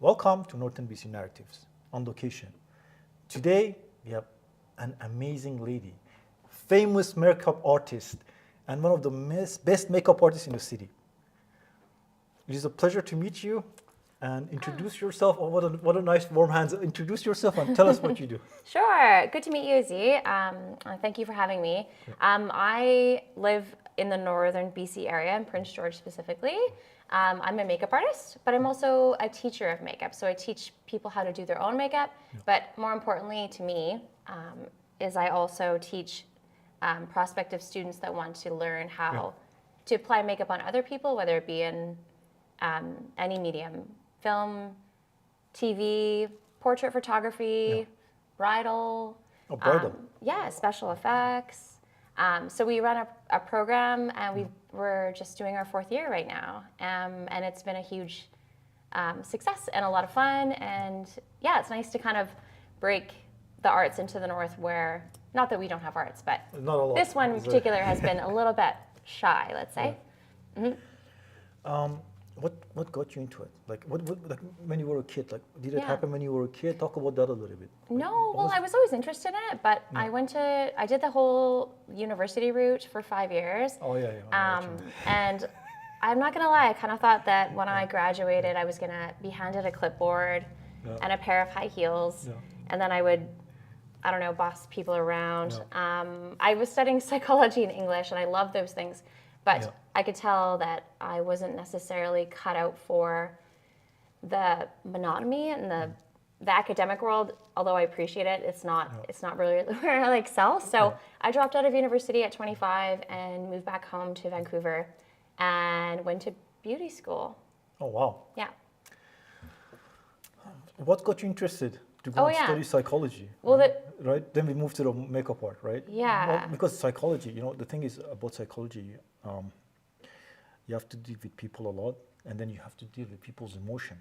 Welcome to Northern BC Narratives on location. Today we have an amazing lady, famous makeup artist, and one of the best makeup artists in the city. It is a pleasure to meet you and introduce yourself. Oh, what a nice warm hands. Introduce yourself and tell us what you do. Sure. Good to meet you, Z. Thank you for having me. I live in the northern BC area, in Prince George specifically. I'm a makeup artist, but I'm also a teacher of makeup. So I teach people how to do their own makeup. But more importantly to me is I also teach prospective students that want to learn how to apply makeup on other people, whether it be in any medium, film, TV, portrait photography, bridal. Oh, bridal. Special effects. So we run a program, and we're just doing our 4th year right now, and it's been a huge success and a lot of fun. And yeah, it's nice to kind of break the arts into the north, where not that we don't have arts, but Not a lot. this one in particular has been a little bit shy, let's say. What got you into it? Like when you were a kid? Like, did it Yeah. happen when you were a kid? Talk about that a little bit. No, well, I was always interested in it, but I did the whole university route for 5 years. Oh yeah. And I'm not gonna lie, I kind of thought that when I graduated, I was gonna be handed a clipboard and a pair of high heels, and then I would, I don't know, boss people around. I was studying psychology and English, and I love those things, but I could tell that I wasn't necessarily cut out for the monotony and the academic world. Although I appreciate it, it's not really where I excel. So I dropped out of university at 25 and moved back home to Vancouver and went to beauty school. Oh wow. Yeah. What got you interested to go and study psychology? Well, right? Then we moved to the makeup art, right? Yeah. Well, because psychology, the thing is about psychology, you have to deal with people a lot, and then you have to deal with people's emotion,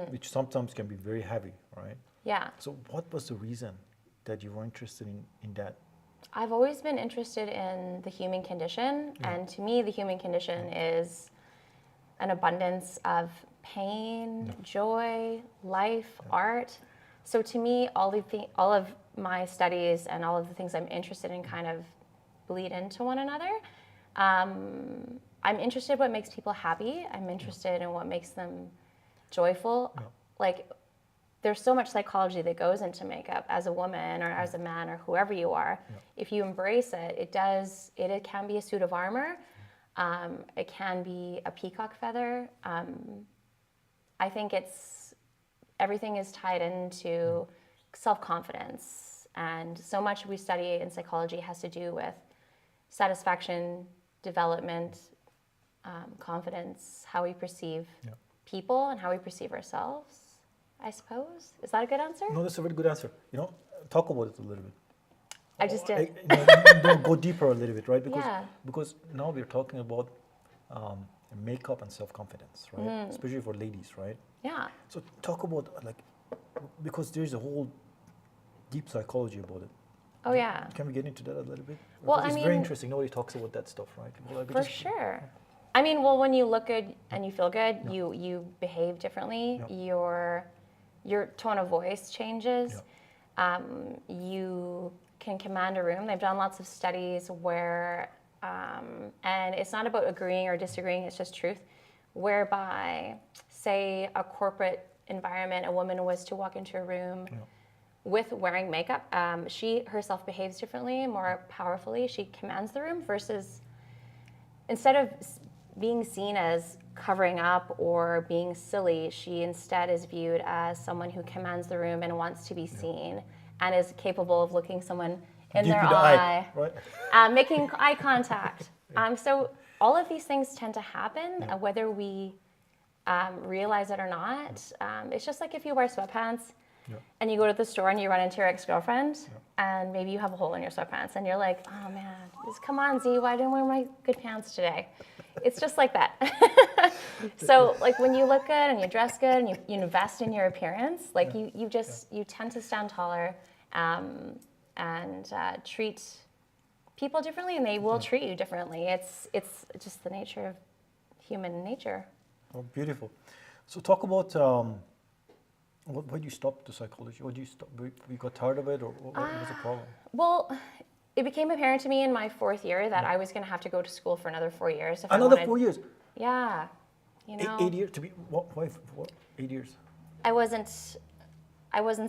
which sometimes can be very heavy, right? Yeah. So what was the reason that you were interested in that? I've always been interested in the human condition, and to me, the human condition is an abundance of pain, joy, life, art. So to me, all of my studies and all of the things I'm interested in kind of bleed into one another. I'm interested in what makes people happy. I'm interested in what makes them joyful. Like, there's so much psychology that goes into makeup as a woman or as a man or whoever you are. If you embrace it, it can be a suit of armor. It can be a peacock feather. I think everything is tied into self-confidence, and so much we study in psychology has to do with satisfaction, development, confidence, how we perceive people and how we perceive ourselves, I suppose. Is that a good answer? No, that's a very good answer. Talk about it a little bit. I just did. Go deeper a little bit, right? Because now we're talking about makeup and self-confidence, right? Especially for ladies, right? Yeah. So talk about, because there's a whole deep psychology about it. Oh, yeah. Can we get into that a little bit? Well, it's very interesting. Nobody talks about that stuff, right? For sure. I mean, well, when you look good and you feel good, you behave differently. Your tone of voice changes. You can command a room. They've done lots of studies where, and it's not about agreeing or disagreeing, it's just truth, whereby, say, a corporate environment, a woman was to walk into a room with wearing makeup, she herself behaves differently, more powerfully. She commands the room versus, instead of being seen as covering up or being silly, she instead is viewed as someone who commands the room and wants to be seen and is capable of looking someone in their eye, right? Making eye contact. So all of these things tend to happen, whether we realize it or not. It's just like if you wear sweatpants and you go to the store and you run into your ex-girlfriend and maybe you have a hole in your sweatpants and you're like, oh man, just come on, Z, why didn't I wear my good pants today? It's just like that. So like when you look good and you dress good and you invest in your appearance, like you tend to stand taller and treat people differently, and they will treat you differently. It's just the nature of human nature. Oh, beautiful. So talk about Why did you stop the psychology? Why did you stop? You got tired of it, or what was the problem? Well, it became apparent to me in my 4th year that I was going to have to go to school for another 4 years. If I Another wanted, 4 years. Yeah, you know. 8 years to be what? Why? What? 8 years. I wasn't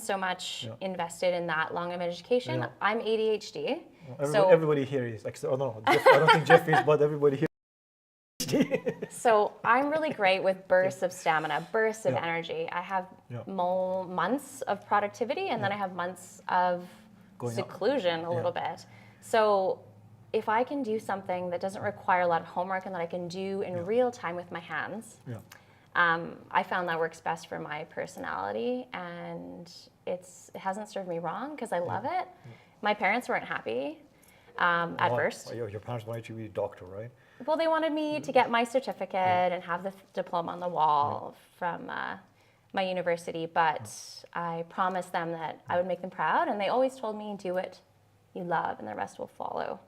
so much invested in that long of an education. Yeah. I'm ADHD, Everybody here is like, oh no, I don't think Jeff is, but everybody here. So I'm really great with bursts of stamina, bursts of Yeah. energy. I have Yeah. months of productivity, and then I have months of Going up. seclusion a little bit. So if I can do something that doesn't require a lot of homework and that I can do in real time with my hands, Yeah. I found that works best for my personality, and it hasn't served me wrong because I love it. My parents weren't happy at first. Your parents wanted you to be a doctor, right? Well, they wanted me to get my certificate and have the diploma on the wall from my university, but I promised them that I would make them proud, and they always told me, do what you love and the rest will follow.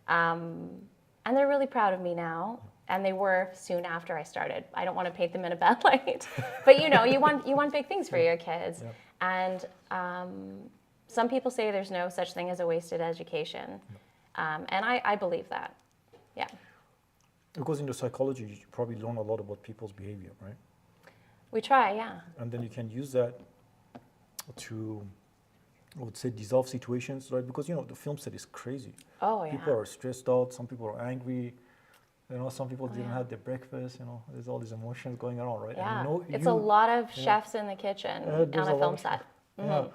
And they're really proud of me now, and they were soon after I started. I don't want to paint them in a bad light, but you know, you want big things for your kids. And some people say there's no such thing as a wasted education, and I believe that, yeah. Because in the psychology, you probably learn a lot about people's behavior, right? We try, yeah. And then you can use that to, I would say, dissolve situations, right? Because, you know, the film set is crazy. Oh, yeah. People are stressed out. Some people are angry. You know, some people didn't have their breakfast. You know, there's all these emotions going around, right? Yeah, And you know, it's a lot of chefs in the kitchen on there's a a lot film of set. Yeah.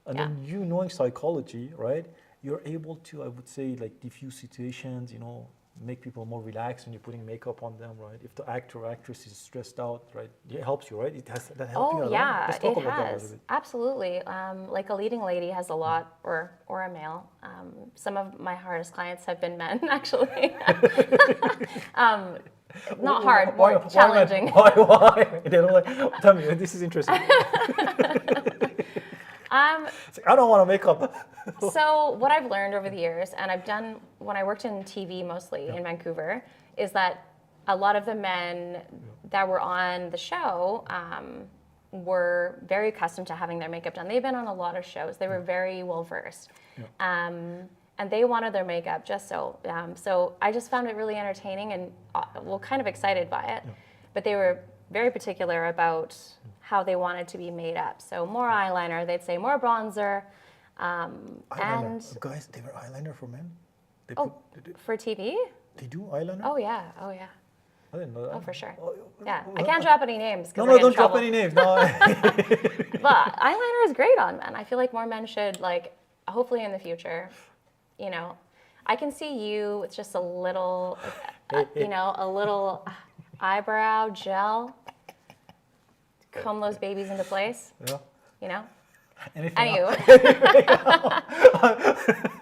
And then you knowing psychology, right? You're able to, I would say, like diffuse situations, you know, make people more relaxed when you're putting makeup on them, right? If the actor or actress is stressed out, right, it helps you, right? That helps you a lot. Yeah, Let's talk it about that a has. little bit. Absolutely. Like a leading lady has a lot, or a male. Some of my hardest clients have been men, actually. Not hard, more challenging. Why? They don't like, tell me, this is interesting. It's like, I don't want to make up. So what I've learned over the years, and I've done when I worked in TV mostly in Vancouver, is that a lot of the men that were on the show were very accustomed to having their makeup done. They've been on a lot of shows. They were very well versed. And they wanted their makeup just so. So I just found it really entertaining and kind of excited by it. But they were very particular about how they wanted to be made up. So more eyeliner, they'd say more bronzer. And guys, they were eyeliner for men? They for TV? they do eyeliner? Oh yeah, oh yeah. I didn't know that. Oh, for sure. Yeah, I can't drop any names. No, don't drop any names. No. But eyeliner is great on men. I feel like more men should, like, hopefully in the future, you know, I can see you with just a little, you know, a little eyebrow gel, comb those babies into place, you know? Anywho.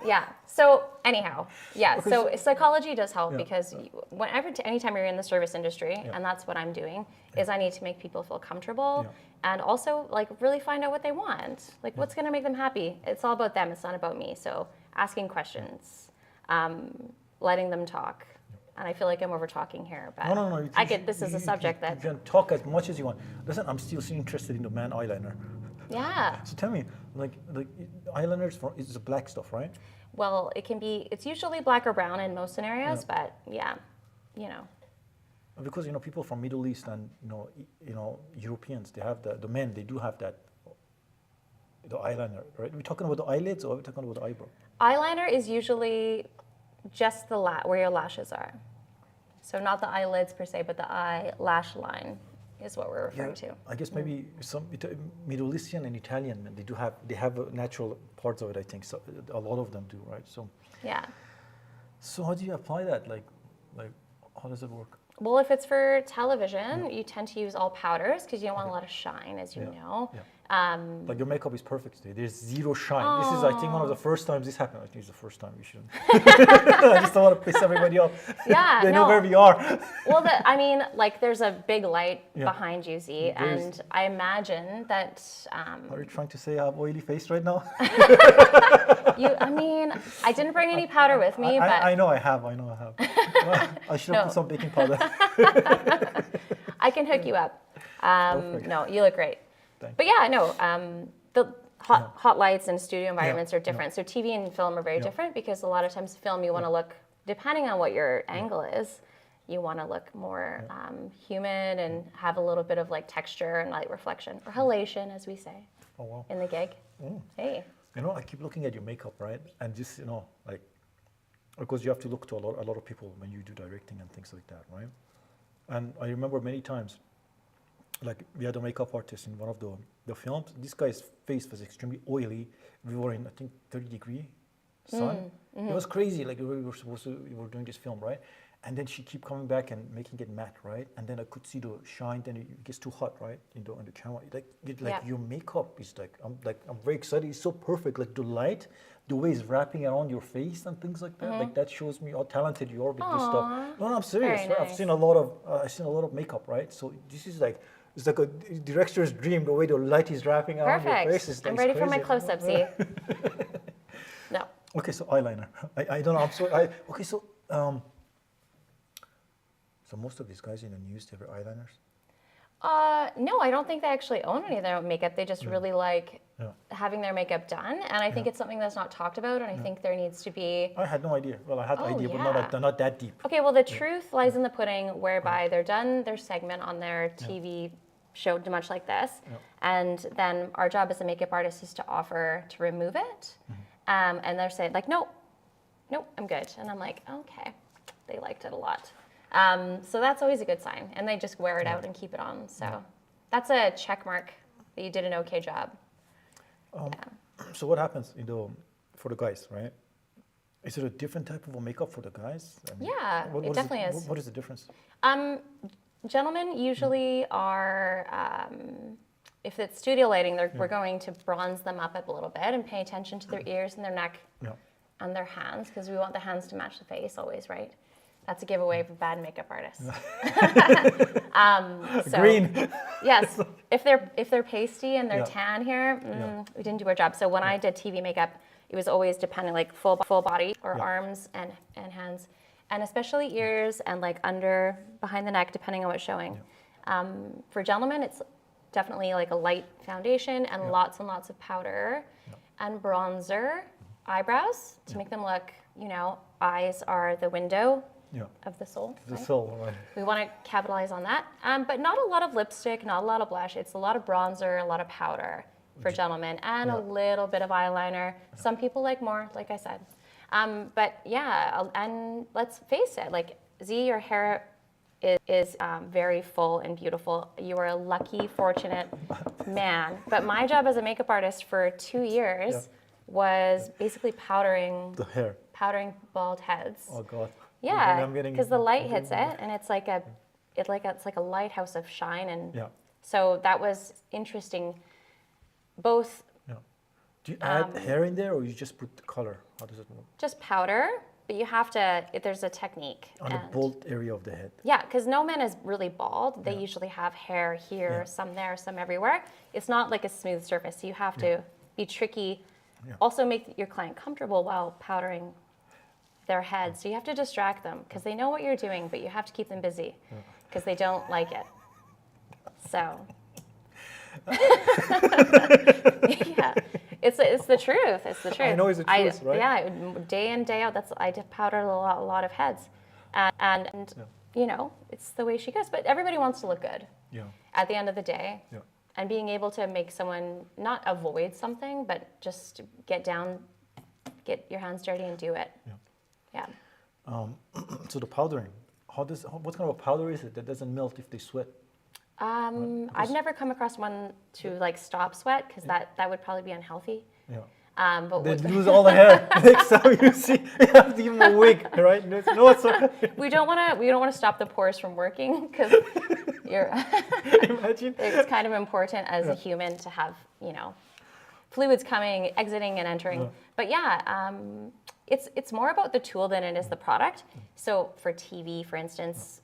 Yeah. So anyhow, yeah. So psychology does help because anytime you're in the service industry, and that's what I'm doing, is I need to make people feel comfortable and also like really find out what they want. Like what's going to make them happy. It's all about them. It's not about me. So asking questions, letting them talk. And I feel like I'm over talking here, but No. this is a subject that you can talk as much as you want. Listen, I'm still interested in the man eyeliner. Yeah. So tell me, like eyeliners is the black stuff, right? Well, it's usually black or brown in most scenarios, but yeah, you know. Because, you know, people from Middle East and, you know, Europeans, they have the men, they do have that, the eyeliner, right? Are we talking about the eyelids or are we talking about the eyebrow? Eyeliner is usually just where your lashes are. So not the eyelids per se, but the eyelash line is what we're referring to. I guess maybe some Middle Eastern and Italian men, they have natural parts of it, I think. So a lot of them do, right? So yeah. So how do you apply that? Like how does it work? Well, if it's for television, you tend to use all powders because you don't want a lot of shine, as you know. Like your makeup is perfect today. There's zero shine. This is, I think, one of the first times this happened. I think it's the first time we shouldn't. I just don't want to piss everybody off. Yeah, they know where we are. Well, there's a big light behind you, Z, and I imagine that. Are you trying to say I have oily face right now? I didn't bring any powder with me, but I know I have. Well, I should have put some baking powder. I can hook you up. No, you look great. But yeah, no, the hot lights and studio environments are different. So TV and film are very different because a lot of times film you want to look, depending on what your angle is, you want to look more humid and have a little bit of like texture and light reflection, or halation as we say in the gig. Hey. You know, I keep looking at your makeup, right? And just, you know, like, because you have to look to a lot of people when you do directing and things like that, right? And I remember many times, like we had a makeup artist in one of the films. This guy's face was extremely oily. We were in, I think, 30-degree sun. It was crazy. Like we were doing this film, right? And then she keep coming back and making it matte, right? And then I could see the shine. Then it gets too hot, right? On the camera, your makeup is like I'm very excited. It's so perfect. Like the light, the way it's wrapping around your face and things like that. Like that shows me how talented you are with this stuff. No, I'm serious. Very Right? nice. I've seen a lot of makeup, right? So this is like. It's like a director's dream, the way the light is wrapping around your face. Is, I'm ready for my close-up, see? No. Okay, so eyeliner. I don't know, I'm sorry. Okay, so most of these guys in the news, they wear eyeliners? No, I don't think they actually own any of their own makeup. They just really like having their makeup done. And I think it's something that's not talked about, and I think there needs to be... I had no idea. Well, I had an idea, but not that deep. Okay, well, the truth lies in the pudding, whereby they're done their segment on their TV show, much like this, and then our job as a makeup artist is to offer to remove it, and they're saying like, nope, I'm good, and I'm like, okay, they liked it a lot, so that's always a good sign, and they just wear it out and keep it on, so that's a check mark that you did an okay job. So what happens, for the guys, right? Is it a different type of a makeup for the guys? I mean, it definitely is. What is the difference? Gentlemen usually are, if it's studio lighting, we're going to bronze them up a little bit and pay attention to their ears and their neck and their hands, because we want the hands to match the face always, right? That's a giveaway for bad makeup artists. So, green. Yes, if they're pasty and they're tan here, we didn't do our job. So when I did TV makeup, it was always depending, like full body or arms and hands. And especially ears and like behind the neck, depending on what's showing. For gentlemen, it's definitely like a light foundation and lots and lots of powder and bronzer, eyebrows to make them look, eyes are the window of the soul. The right? soul, right. We want to capitalize on that. But not a lot of lipstick, not a lot of blush. It's a lot of bronzer, a lot of powder for gentlemen, and a little bit of eyeliner. Some people like more, like I said. But yeah, and let's face it, like Z, your hair is very full and beautiful. You are a lucky, fortunate man. But my job as a makeup artist for 2 years was basically powdering The hair. Powdering bald heads. Oh God. Yeah, because the light hits it, and it's like it's like a lighthouse of shine, and so that was interesting. Both. Do you add hair in there, or you just put the color? How does it work? Just powder, but you have to. There's a technique. On the bald area of the head. Yeah, because no man is really bald. They usually have hair here, some there, some everywhere. It's not like a smooth surface. So you have to be tricky. Also, make your client comfortable while powdering their head. So you have to distract them because they know what you're doing, but you have to keep them busy because they don't like it. So. Yeah, it's the truth. It's the truth. I know it's the truth, right? Yeah, day in, day out. I did powder a lot of heads, and it's the way she goes. But everybody wants to look good. Yeah. At the end of the day. Yeah. And being able to make someone not avoid something, but just get your hands dirty and do it. Yeah. So the powdering, what kind of a powder is it that doesn't melt if they sweat? I've never come across one to like stop sweat because that would probably be unhealthy. Yeah. But they lose all the hair. Next time you see, you have to give them a wig, right? No, it's okay. We don't want to stop the pores from working because Imagine. It's kind of important as a human to have fluids coming, exiting, and entering. Yeah. But yeah, it's more about the tool than it is the product. So for TV, for instance,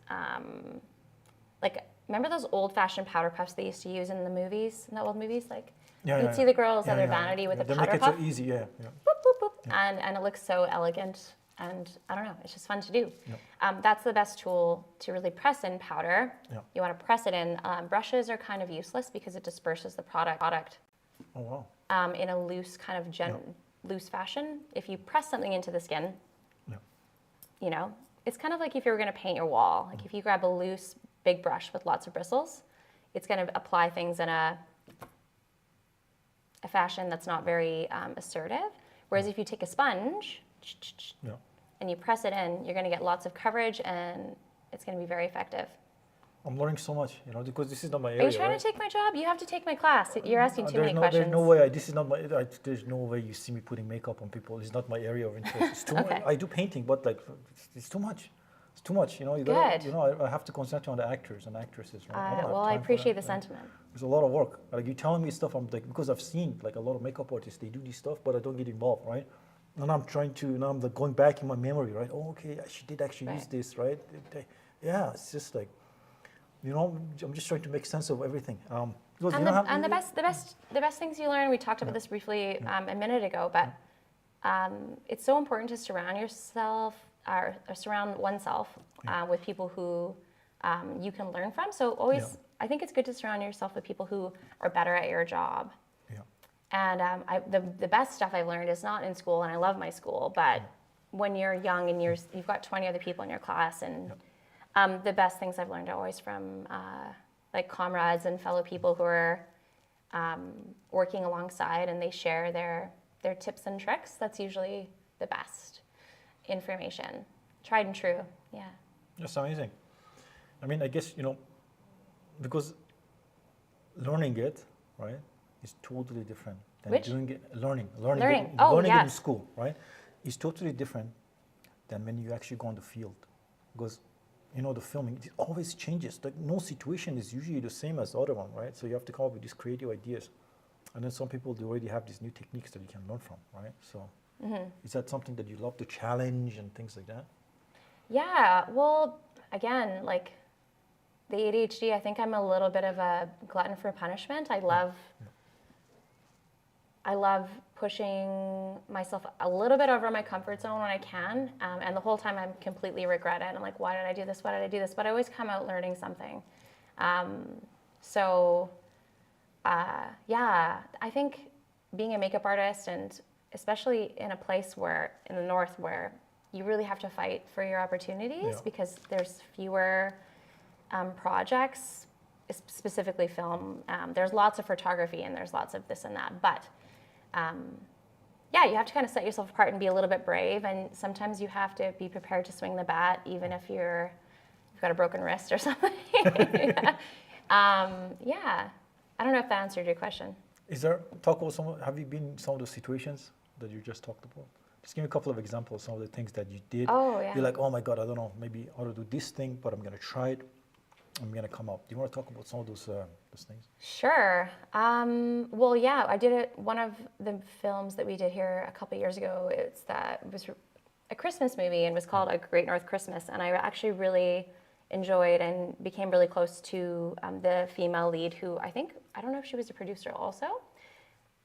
like. Remember those old-fashioned powder puffs they used to use in the movies, in the old movies? Like, you'd see the girls at their vanity with a powder puff. They make it so easy, boop, boop, boop, and it looks so elegant And I don't know, it's just fun to do. Yep. That's the best tool to really press in powder. Yep. You want to press it in. Brushes are kind of useless because it disperses the product Oh, wow. in a loose kind of loose fashion. If you press something into the skin, Yep. you know, it's kind of like if you were going to paint your wall. Like if you grab a loose, big brush with lots of bristles, it's going to apply things in a fashion that's not very assertive. Whereas if you take a sponge Yep. and you press it in, you're going to get lots of coverage and it's going to be very effective. I'm learning so much, you know, because this is not my Are area. you trying right? to take my job? You have to take my class. You're asking too many questions. There's no way. This is not my. There's no way you see me putting makeup on people. It's not my area of interest. It's too Okay. much. I do painting, but like, it's too much. It's too much. You know, Good. you know, I have to concentrate on the actors and actresses. Right? don't have Well, I time for appreciate the that. sentiment. There's a lot of work. Like you telling me stuff, I'm like, because I've seen like a lot of makeup artists. They do this stuff, but I don't get involved, right? And I'm trying to. Now I'm like going back in my memory, right? Oh, okay, she did actually use this, right? Yeah, it's just like. You know, I'm just trying to make sense of everything. Because And the best things you learn. We talked about this briefly a minute ago, but it's so important to surround yourself or surround oneself with people who you can learn from. So always, I think it's good to surround yourself with people who are better at your job. Yeah. And the best stuff I've learned is not in school, and I love my school, but when you're young and you've got 20 other people in your class, and the best things I've learned are always from like comrades and fellow people who are working alongside, and they share their tips and tricks. That's usually the best information. Tried and true, yeah. That's amazing. I mean, I guess, you know, because learning it, right, is totally different than Which? doing it, learning Oh, learning it in yes. school, right, is totally different than when you actually go on the field. Because, you know, the filming, it always changes. Like no situation is usually the same as the other one, right? So you have to come up with these creative ideas. And then some people, they already have these new techniques that you can learn from, right? So is that something that you love to challenge and things like that? Yeah, well, again, like the ADHD, I think I'm a little bit of a glutton for punishment. I love pushing myself a little bit over my comfort zone when I can, and the whole time I'm completely regret it. I'm like, why did I do this? Why did I do this? But I always come out learning something. Yeah, I think being a makeup artist, and especially in a place where, in the north, where you really have to fight for your opportunities because there's fewer projects, specifically film. There's lots of photography and there's lots of this and that, but yeah, you have to kind of set yourself apart and be a little bit brave, and sometimes you have to be prepared to swing the bat even if you've got a broken wrist or something. Yeah, I don't know if that answered your question. Have you been in some of those situations that you just talked about? Just give me a couple of examples, some of the things that you did. Oh, yeah. You're like, oh my God, I don't know, maybe I ought to do this thing, but I'm going to try it. I'm going to come up. Do you want to talk about some of those things? Sure. Well, yeah, I did it. One of the films that we did here a couple years ago, it was a Christmas movie and was called A Great North Christmas. And I actually really enjoyed and became really close to the female lead, who I don't know if she was a producer also.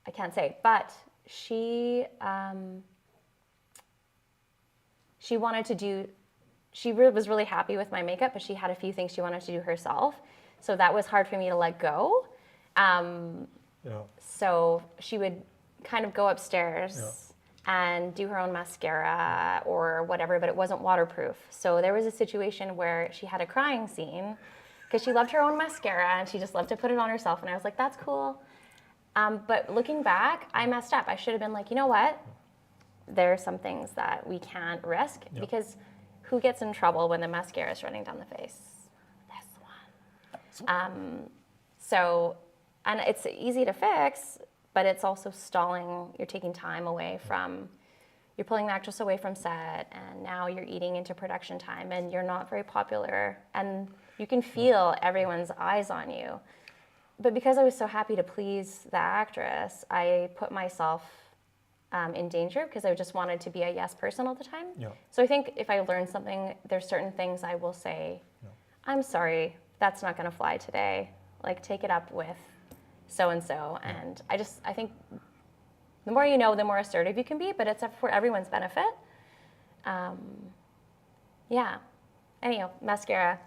I can't say, but she was really happy with my makeup, but she had a few things she wanted to do herself. So that was hard for me to let go. So she would kind of go upstairs and do her own mascara or whatever, but it wasn't waterproof. So there was a situation where she had a crying scene because she loved her own mascara and she just loved to put it on herself. And I was like, that's cool. But looking back, I messed up. I should have been like, you know what? There are some things that we can't risk because who gets in trouble when the mascara is running down the face? This one. And it's easy to fix, but it's also stalling. You're taking time away from, you're pulling the actress away from set, and now you're eating into production time, and you're not very popular, and you can feel everyone's eyes on you. But because I was so happy to please the actress, I put myself in danger because I just wanted to be a yes person all the time. So I think if I learn something, there's certain things I will say, I'm sorry, that's not going to fly today. Like, take it up with so-and-so. And I think the more you know, the more assertive you can be, but it's for everyone's benefit. Yeah. Anyhow, mascara.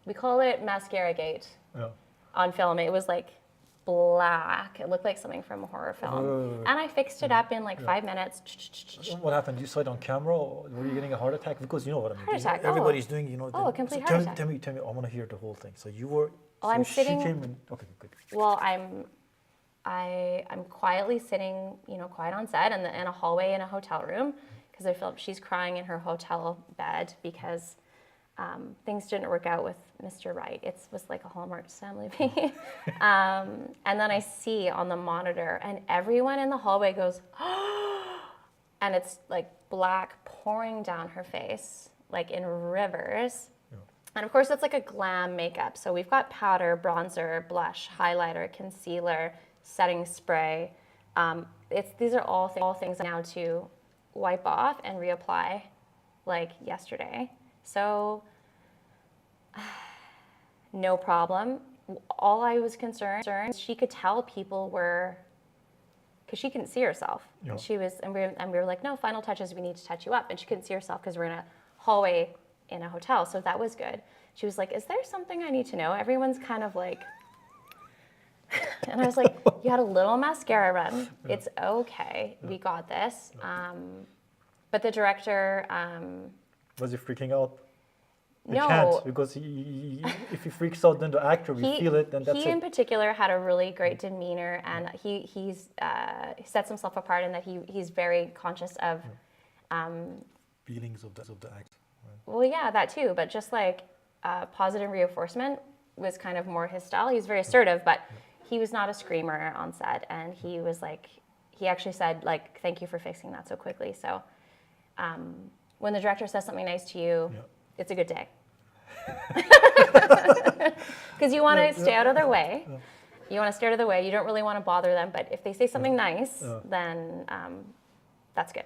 We call it mascara gate Yeah. on film. It was like black. It looked like something from a horror film. And I fixed it up in like 5 minutes. What happened? You saw it on camera, or were you getting a heart attack? Because you know what I mean. Heart attack. Everybody's doing, you know. A complete so heart attack. Tell me. I want to hear the whole thing. So you were. Oh, so I'm she sitting. Came in, okay, good. Well, I'm quietly sitting, quiet on set in a hallway in a hotel room because I feel she's crying in her hotel bed because things didn't work out with Mr. Right. It was like a Hallmark family movie. And then I see on the monitor, and everyone in the hallway goes, and it's like black pouring down her face, like in rivers. Yeah. And of course, that's like a glam makeup. So we've got powder, bronzer, blush, highlighter, concealer, setting spray. These are all things now to wipe off and reapply like yesterday. So no problem. All I was concerned, she could tell people were, because she couldn't see herself. Yeah. She was, and we were like, no, final touches, we need to touch you up. And she couldn't see herself because we're in a hallway in a hotel. So that was good. She was like, is there something I need to know? Everyone's kind of like, and I was like, you had a little mascara run. Yeah. It's okay. Yeah. We got this. But the director... was he freaking out? You no. Can't, because if he freaks out, then the actor will feel it, then that's it. He in particular had a really great demeanor, and he sets himself apart in that he's very conscious of... feelings of the act. Right? Well, yeah, that too, but just like positive reinforcement was kind of more his style. He was very assertive, but he was not a screamer on set, and he was like, he actually said like, thank you for fixing that so quickly. So when the director says something nice to you, it's a good day. Because you want to stay out of their way. Yeah. You want to stay out of their way. You don't really want to bother them, but if they say something nice, then that's good.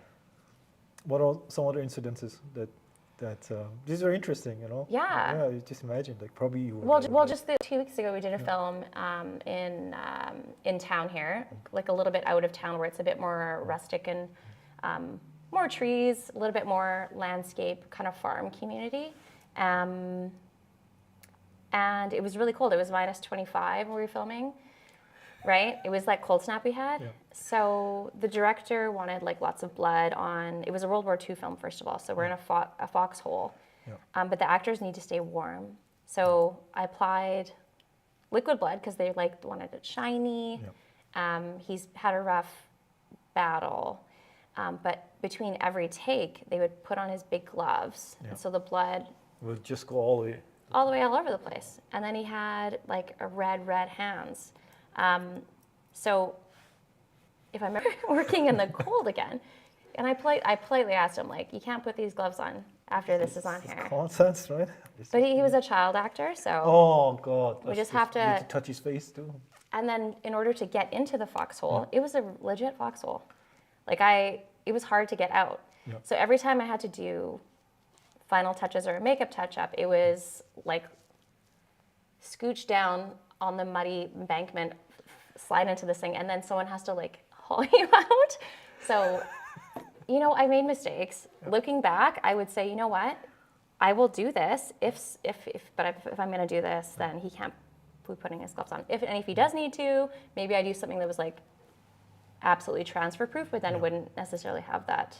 What are some other incidences that these are interesting, you know? Yeah. Yeah, you just imagine, like probably you were... Well, just 2 weeks ago, we did a film in town here, like a little bit out of town where it's a bit more rustic and more trees, a little bit more landscape, kind of farm community. And it was really cold. It was minus 25 when we were filming, right? It was that cold snap we had. Yeah. So the director wanted like lots of blood on, it was a World War II film, first of all. So we're in a foxhole, but the actors need to stay warm. So I applied liquid blood because they wanted it shiny. Yeah. He's had a rough battle. But between every take, they would put on his big gloves. Yeah. And so the blood would just go all the way all over the place. And then he had like a red hands. So if I'm working in the cold again, and I politely asked him, like, you can't put these gloves on after this is on here. Common sense, right? But he was a child actor, so... Oh, God. We just have to... You need to touch his face, too. And then in order to get into the foxhole, it was a legit foxhole. Like, it was hard to get out. Yeah. So every time I had to do final touches or a makeup touch-up, it was, like, scooch down on the muddy embankment, slide into this thing, and then someone has to, like, haul you out. So... You know, I made mistakes. Yeah. Looking back, I would say, you know what? I will do this if I'm going to do this, then he can't be putting his gloves on. If he does need to, maybe I do something that was like absolutely transfer proof, but then wouldn't necessarily have that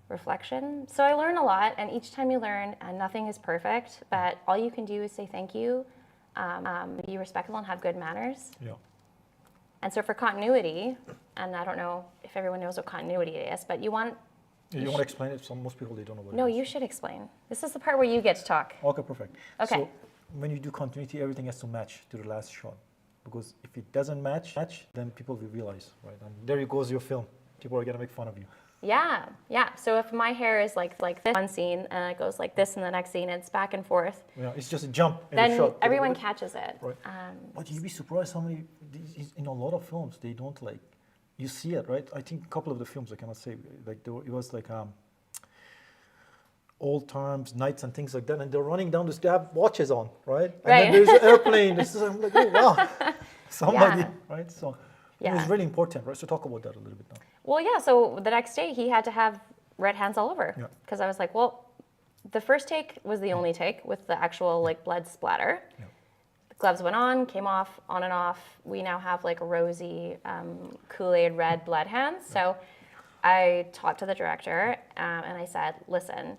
reflection. So I learn a lot, and each time you learn, and nothing is perfect, but all you can do is say thank you, be respectful, and have good manners. Yeah. And so for continuity, and I don't know if everyone knows what continuity is, but you want to explain it? Most people, they don't know what it is. No, you should explain. This is the part where you get to talk. Okay, perfect. Okay. So when you do continuity, everything has to match to the last shot. Because if it doesn't match, then people will realize, right? And there goes your film. People are going to make fun of you. Yeah. So if my hair is like this one scene, and it goes like this in the next scene, and it's back and forth. Yeah, it's just a jump in the shot. Then everyone catches it. Right. But you'd be surprised how many, in a lot of films, they don't like, you see it, right? I think a couple of the films, I cannot say, like it was like old times, nights and things like that, and they're running down this, they have watches on, right? And then there's an airplane. I'm like, oh, wow. Somebody, right? So it was really important, right? So talk about that a little bit now. Well, yeah, so the next day he had to have red hands all over. Because I was like, well, the first take was the only take with the actual like blood splatter. The gloves went on, came off, on and off. We now have like rosy Kool-Aid red blood hands. So I talked to the director and I said, listen,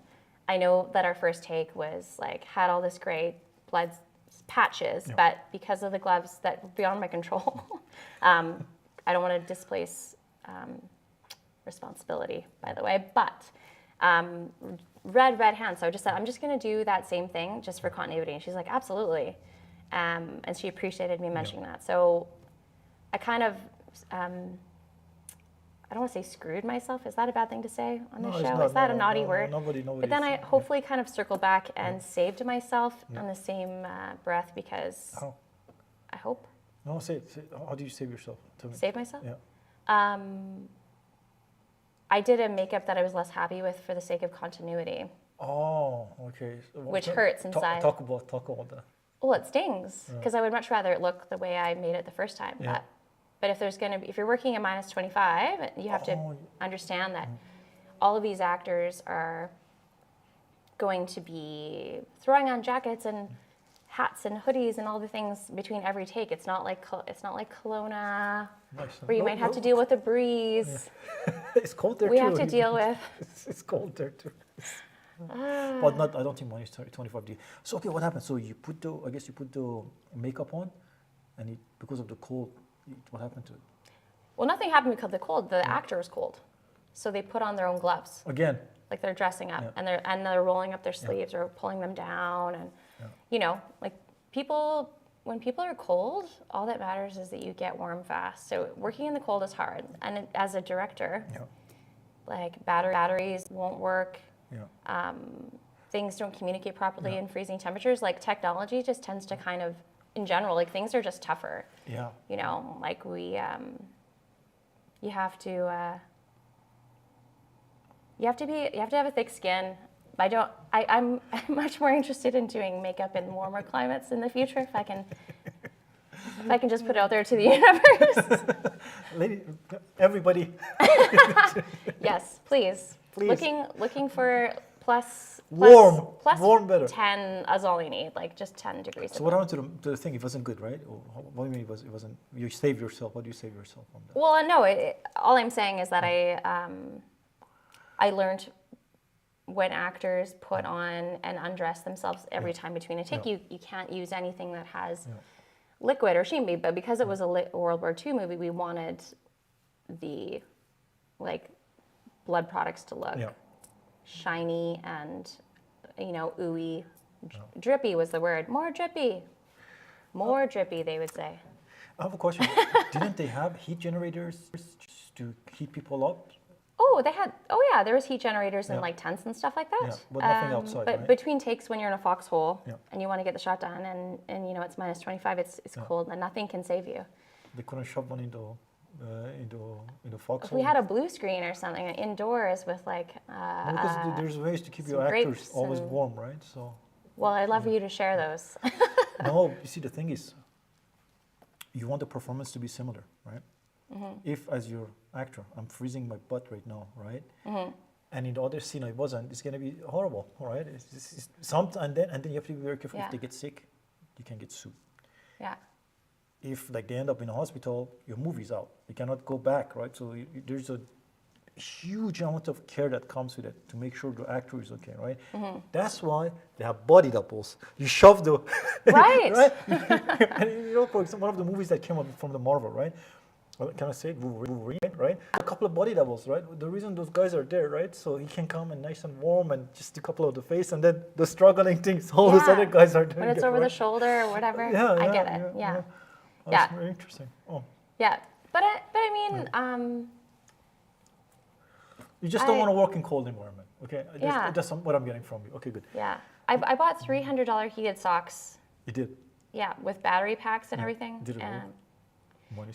I know that our first take was like, had all this great blood patches, but because of the gloves that were beyond my control, I don't want to displace responsibility, by the way, but red hands. So I just said, I'm just going to do that same thing just for continuity. And she's like, absolutely. And she appreciated me mentioning that. So I kind of, I don't want to say screwed myself. Is that a bad thing to say on this show? Is that a naughty word? Nobody. But then I hopefully kind of circled back and saved myself on the same breath because How? I hope. No, say, how do you save yourself? Tell me. Save myself? Yeah. I did a makeup that I was less happy with for the sake of continuity. Oh, okay. So Which hurts inside. Talk about that. Well, it stings because I would much rather it look the way I made it the first time. Yeah. But if there's going to be, if you're working at minus 25, you have to understand that all of these actors are going to be throwing on jackets and hats and hoodies and all the things between every take. It's not like Kelowna, where you might have to deal with the breeze. It's cold there too. We have to deal with. It's cold there too. But not. I don't think minus 25 degrees. So okay, what happened? So you put the makeup on, and because of the cold, what happened to it? Well, nothing happened because of the cold. The actor was cold, so they put on their own gloves. Again. Like they're dressing up and they're rolling up their sleeves or pulling them down, and you know, like when people are cold, all that matters is that you get warm fast. So working in the cold is hard, and as a director, like batteries won't work. Things don't communicate properly in freezing temperatures. Like technology just tends to kind of, in general, like things are just tougher. Yeah. You know, like you have to have a thick skin. I'm much more interested in doing makeup in warmer climates in the future if I can just put it out there to the universe. Lady, everybody. Yes, please. Looking for plus warm better. 10 is all you need, like just 10 degrees. So what happened to the thing? It wasn't good, right? Or what do you mean it wasn't? You saved yourself. What do you save yourself from that? Well, no. All I'm saying is that I learned when actors put on and undress themselves every time between a take, you can't use anything that has liquid or sheen. But because it was a World War II movie, we wanted the blood products to look shiny and ooey. Drippy was the word. More drippy, they would say. I have a question. Didn't they have heat generators to heat people up? Oh, there was heat generators in like tents and stuff like that. Yeah, but nothing outside, But right? between takes, when you're in a foxhole and you want to get the shot done, and it's minus 25, it's cold, and nothing can save you. They couldn't shove one into foxhole. If we had a blue screen or something indoors with because there's ways to keep your actors always warm, right? So. Well, I'd love for you to share those. No, you see, the thing is, you want the performance to be similar, right? If, as your actor, I'm freezing my butt right now, right? And in the other scene I wasn't, it's gonna be horrible, all right? And then you have to be very careful. If they get sick, you can get sued. Yeah. If they end up in a hospital, your movie's out. You cannot go back, right? So there's a huge amount of care that comes with it to make sure the actor is okay, right? That's why they have body doubles. You shove the right. right? And for example, one of the movies that came out from the Marvel, right? Well, can I say it? Wolverine, right? A couple of body doubles, right? The reason those guys are there, right? So he can come and nice and warm and just a couple of the face, and then the struggling things, all those other guys are doing. When it's over the shoulder or whatever. I get it. Yeah. That's very interesting. Oh. Yeah, but I mean, you just don't want to work in cold environment, okay? That's what I'm getting from you. Okay, good. Yeah, I bought $300 heated socks. You did? Yeah, with battery packs and everything. Did it work?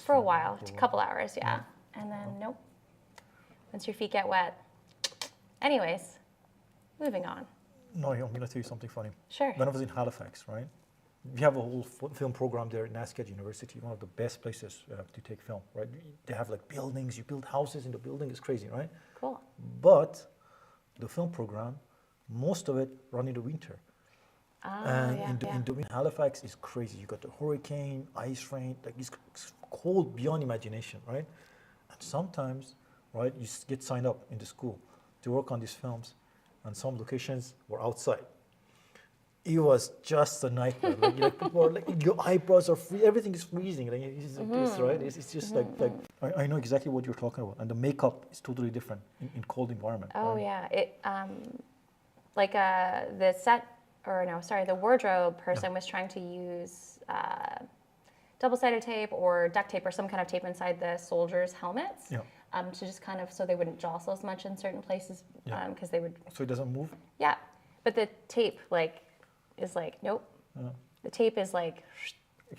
For a while, a couple hours, and then nope. Once your feet get wet. Anyways, moving on. No, I'm going to tell you something funny. Sure. When I was in Halifax, right? We have a whole film program there at NASCAD University, one of the best places to take film, right? They have like buildings, you build houses in the building, it's crazy, right? Cool. But the film program, most of it run in the winter. Ah, And yeah, in the Halifax is crazy. You got the hurricane, ice rain, like it's cold beyond imagination, right? And sometimes, right, you get signed up in the school to work on these films, and some locations were outside. It was just a nightmare. Like people are like, your eyebrows are free, everything is freezing. Like it's this, right? It's just like I know exactly what you're talking about, and the makeup is totally different in cold environment. Oh right? yeah, it like the set or no, sorry, the wardrobe person was trying to use double-sided tape or duct tape or some kind of tape inside the soldiers' helmets. Yeah. To just kind of so they wouldn't jostle as much in certain places because they would. So it doesn't move. Yeah, but the tape is like nope. The tape is like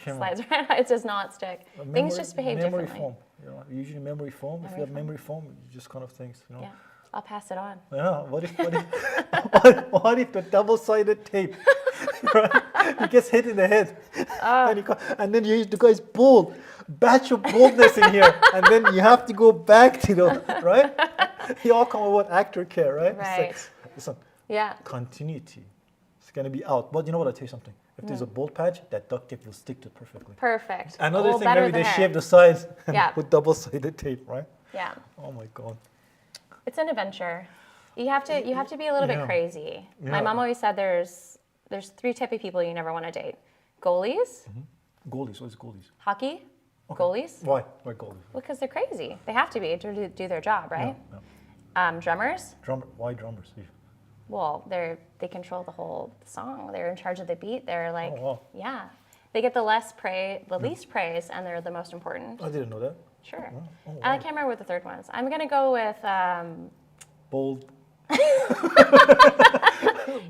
slides around. It does not stick. Things just behave memory differently. foam. You know, usually memory foam. If you have memory foam, you just kind of things. You know. Yeah, I'll pass it on. Yeah. What if what if the double-sided tape, right? He gets hit in the head, and then the guy's bald, batch of baldness in here, and then you have to go back to the right. You all come about actor care, right? Right. It's like, listen, Yeah. continuity. It's gonna be out. But you know what? I'll tell you something. If there's a bald patch, that duct tape will stick to it perfectly. Perfect. Another Oh, thing, better maybe they than hair. shave the sides and Yeah. put double-sided tape, right? Yeah. Oh my God. It's an adventure. You have to be a little bit Yeah. crazy. My Yeah. mom always said there's 3 type of people you never want to date. Goalies, Goalies. What is goalies? hockey, goalies. Why? Why goalies? Well, because they're crazy. They have to be to do their job, right? Yeah. Drummers. Why drummers? Well, they control the whole song. They're in charge of the beat. They're like, wow. yeah, they get the least praise, and they're the most important. I didn't know that. Sure. Oh, wow. And I can't remember what the third one is. I'm gonna go with. Bold.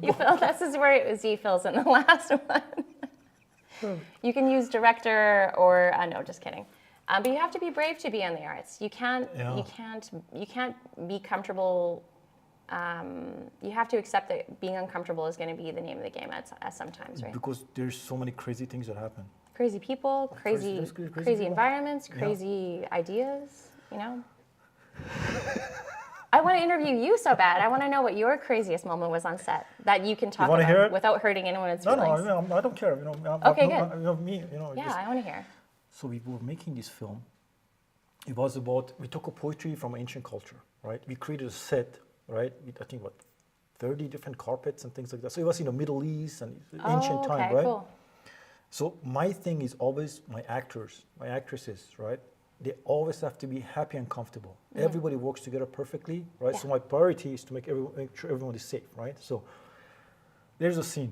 You feel this is where Z fills in the last one. You can use director or no, just kidding. But you have to be brave to be in the arts. You can't. Yeah. You can't be comfortable. You have to accept that being uncomfortable is going to be the name of the game at sometimes, right? Because there's so many crazy things that happen. Crazy people, crazy people. environments, crazy ideas. You know. I want to interview you so bad. I want to know what your craziest moment was on set that you can talk wanna hear about it? without hurting anyone's No, feelings. I don't care. You know, Okay, good. You know me. You know. Yeah, just- I want to hear. So we were making this film. It was about, we took a poetry from ancient culture, right? We created a set, right? With, I think, 30 different carpets and things like that. So it was in the Middle East and ancient time, okay, right? cool. So my thing is always my actors, my actresses, right? They always have to be happy and comfortable. Everybody works together perfectly, right? Yeah. So my priority is to make sure everyone is safe, right? So there's a scene.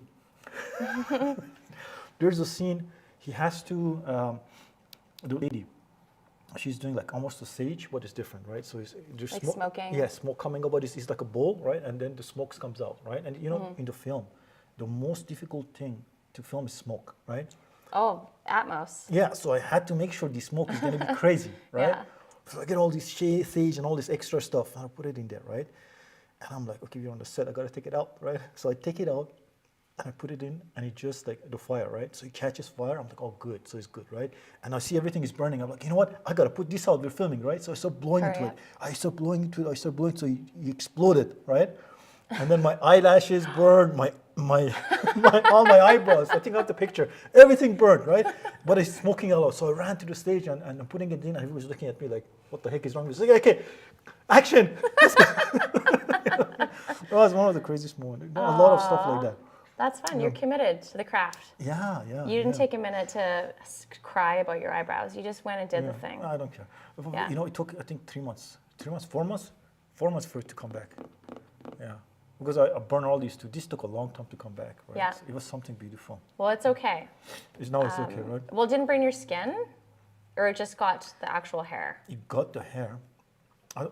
There's a scene. He has to, the lady, she's doing like almost a sage, but it's different, right? So there's Like smoke. smoking? Yeah, smoke coming up, but it's like a bowl, right? And then the smoke comes out, right? And you know, in the film, the most difficult thing to film is smoke, right? Oh, Atmos. Yeah, so I had to make sure the smoke is going to be crazy, right? Yeah. So I get all this sage and all this extra stuff, and I put it in there, right? And I'm like, okay, we're on the set, I got to take it out, right? So I take it out, and I put it in, and it just like the fire, right? So it catches fire. I'm like, oh, good, so it's good, right? And I see everything is burning. I'm like, you know what? I got to put this out. We're filming, right? So I start blowing Hurry into up. it. I start blowing into it. I start blowing, so you exploded, right? And then my eyelashes burned, my all my eyebrows. I think I have the picture. Everything burned, right? But it's smoking a lot. So I ran to the stage and I'm putting it in. And he was looking at me like, what the heck is wrong with this? Like, okay, action. Let's go. That was one of the craziest moments. A lot of stuff like that. That's fun. You're committed to the craft. Yeah. You didn't take a minute to cry about your eyebrows. You just went and did the Yeah. thing. I don't care. Yeah. You know, it took, I think, 4 months for it to come back. Yeah. Because I burned all these too. This took a long time to come back, right? Yeah. It was something beautiful. Well, it's okay. It's okay, right? Well, it didn't burn your skin, or it just got the actual hair. It got the hair.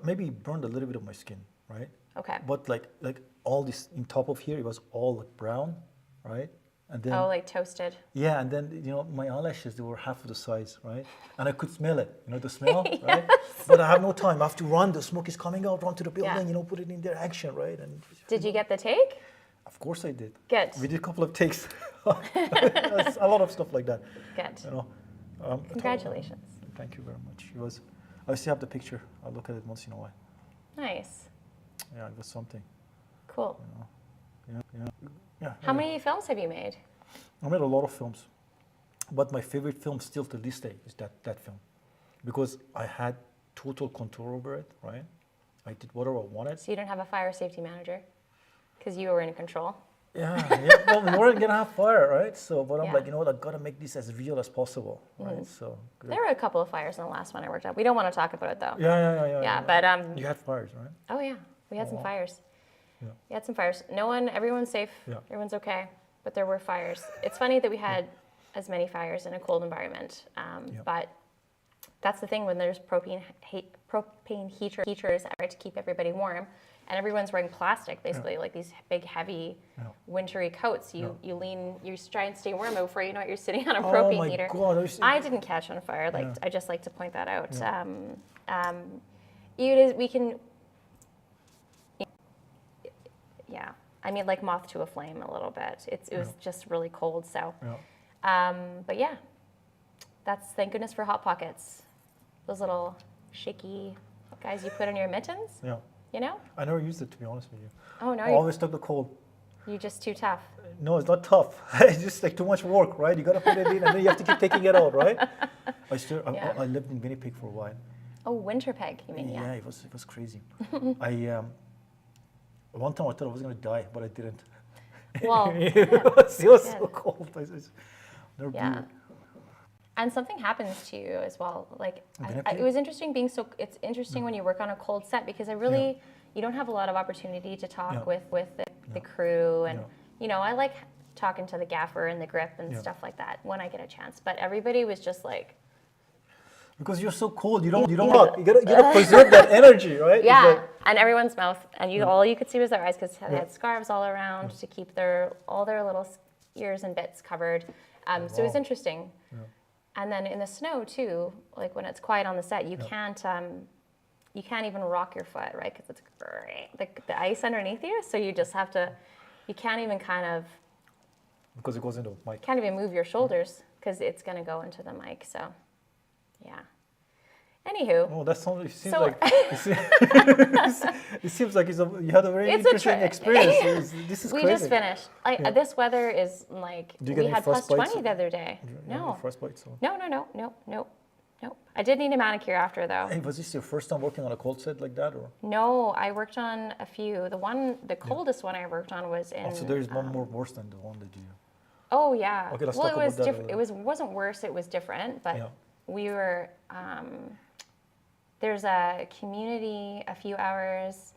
Maybe it burned a little bit of my skin, right? Okay. But like all this in top of here, it was all like brown, right? And then Oh, like toasted. yeah, and then you know my eyelashes, they were half of the size, right? And I could smell it, you know the smell, right? But I have no time. I have to run. The smoke is coming out. Run to the building, Yeah. you know, put it in their action, right? And Did you get the take? of course I did. Good. We did a couple of takes. A lot of stuff like that. Good. You know. Congratulations. Thank you very much. It was. I still have the picture. I'll look at it once in a while. Nice. Yeah, it was something. Cool. Yeah. How many films have you made? I made a lot of films, but my favorite film still to this day is that film, because I had total control over it, right? I did whatever I wanted. So you don't have a fire safety manager because you were in control. Yeah. Well, we weren't gonna have fire, right? So, but I'm Yeah. like, you know what? I gotta make this as real as possible, right? So. Good. There were a couple of fires in the last one I worked on. We don't want to talk about it though. Yeah. But You had fires, right? oh yeah, we had some fires. Yeah. We had some fires. Everyone's safe. Yeah. Everyone's okay. But there were fires. It's funny that we had as many fires in a cold environment. But that's the thing when there's propane heaters to keep everybody warm, and everyone's wearing plastic, basically, like these big, heavy, wintry coats. You try and stay warm, but before you know it, you're sitting on a propane heater. God, I didn't catch on fire. I just like to point that out. We can. Yeah, I mean, like moth to a flame a little bit. It was just really cold. So, but yeah, that's thank goodness for Hot Pockets. Those little shaky guys you put in your mittens. Yeah. You know? I never used it, to be honest with you. Oh no, I always took the cold. you're just too tough. No, it's not tough. It's just like too much work, right? You gotta put it in, and then you have to keep taking it out, right? I lived in Winnipeg for a while. Oh, Winterpeg, you mean? Yeah, it was crazy. One time I thought I was gonna die, but I didn't. Well, it was so cold. They're yeah. brutal. And something happens to you as well. Like Winnipeg? it was interesting it's interesting when you work on a cold set because you don't have a lot of opportunity to talk with the crew and I like talking to the gaffer and the grip and stuff like that when I get a chance. But everybody was just like, because you're so cold, you don't talk. You gotta preserve that energy, right? yeah. Like, And everyone's mouth, and all you could see was their eyes because they had scarves all around to keep all their little ears and bits covered. So it was interesting. Yeah. And then in the snow too, like when it's quiet on the set, you can't even rock your foot, right? Because it's the ice underneath you. So you just have to. You can't even because it goes into the mic. Can't even move your shoulders because it's going to go into the mic. So, yeah. Anywho. Oh, that sounds. It seems like you had a very interesting experience. This is we crazy. just finished. This weather is like we had plus 20 the other day. No. Frostbite. So. No. I did need a manicure after though. Hey, was this your first time working on a cold set like that, or? No, I worked on a few. The coldest one I worked on was in. Oh, so there is one more worse than the one that you. Oh yeah. Okay, let's talk about that. It wasn't worse. It was different, but we were. There's a community a few hours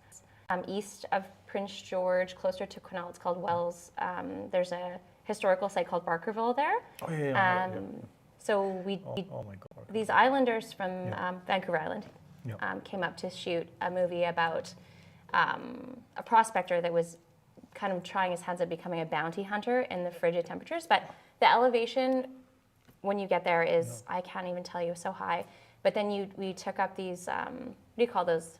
east of Prince George, closer to Quesnel. It's called Wells. There's a historical site called Barkerville there. Oh yeah. So oh my God. These islanders from Vancouver Island came up to shoot a movie about a prospector that was kind of trying his hands at becoming a bounty hunter in the frigid temperatures. But the elevation when you get there is, I can't even tell you, so high. But then we took up these, what do you call those?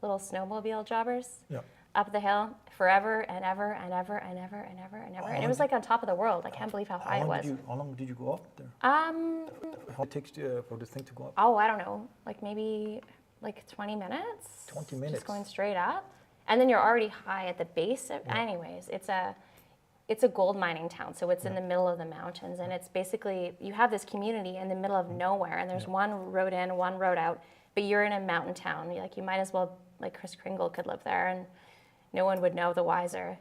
Little snowmobile jobbers up the hill forever and ever and ever and ever and ever and ever. And it was like on top of the world. I can't believe how high it was. How long did you go up there? How it takes for the thing to go up? Oh, I don't know. Like maybe 20 minutes. 20 minutes. Just going straight up. And then you're already high at the base. Anyways, it's a gold mining town, so it's in the middle of the mountains, and it's basically, you have this community in the middle of nowhere, and there's one road in, one road out, but you're in a mountain town. You might as well, like Kris Kringle could live there, and no one would know the wiser,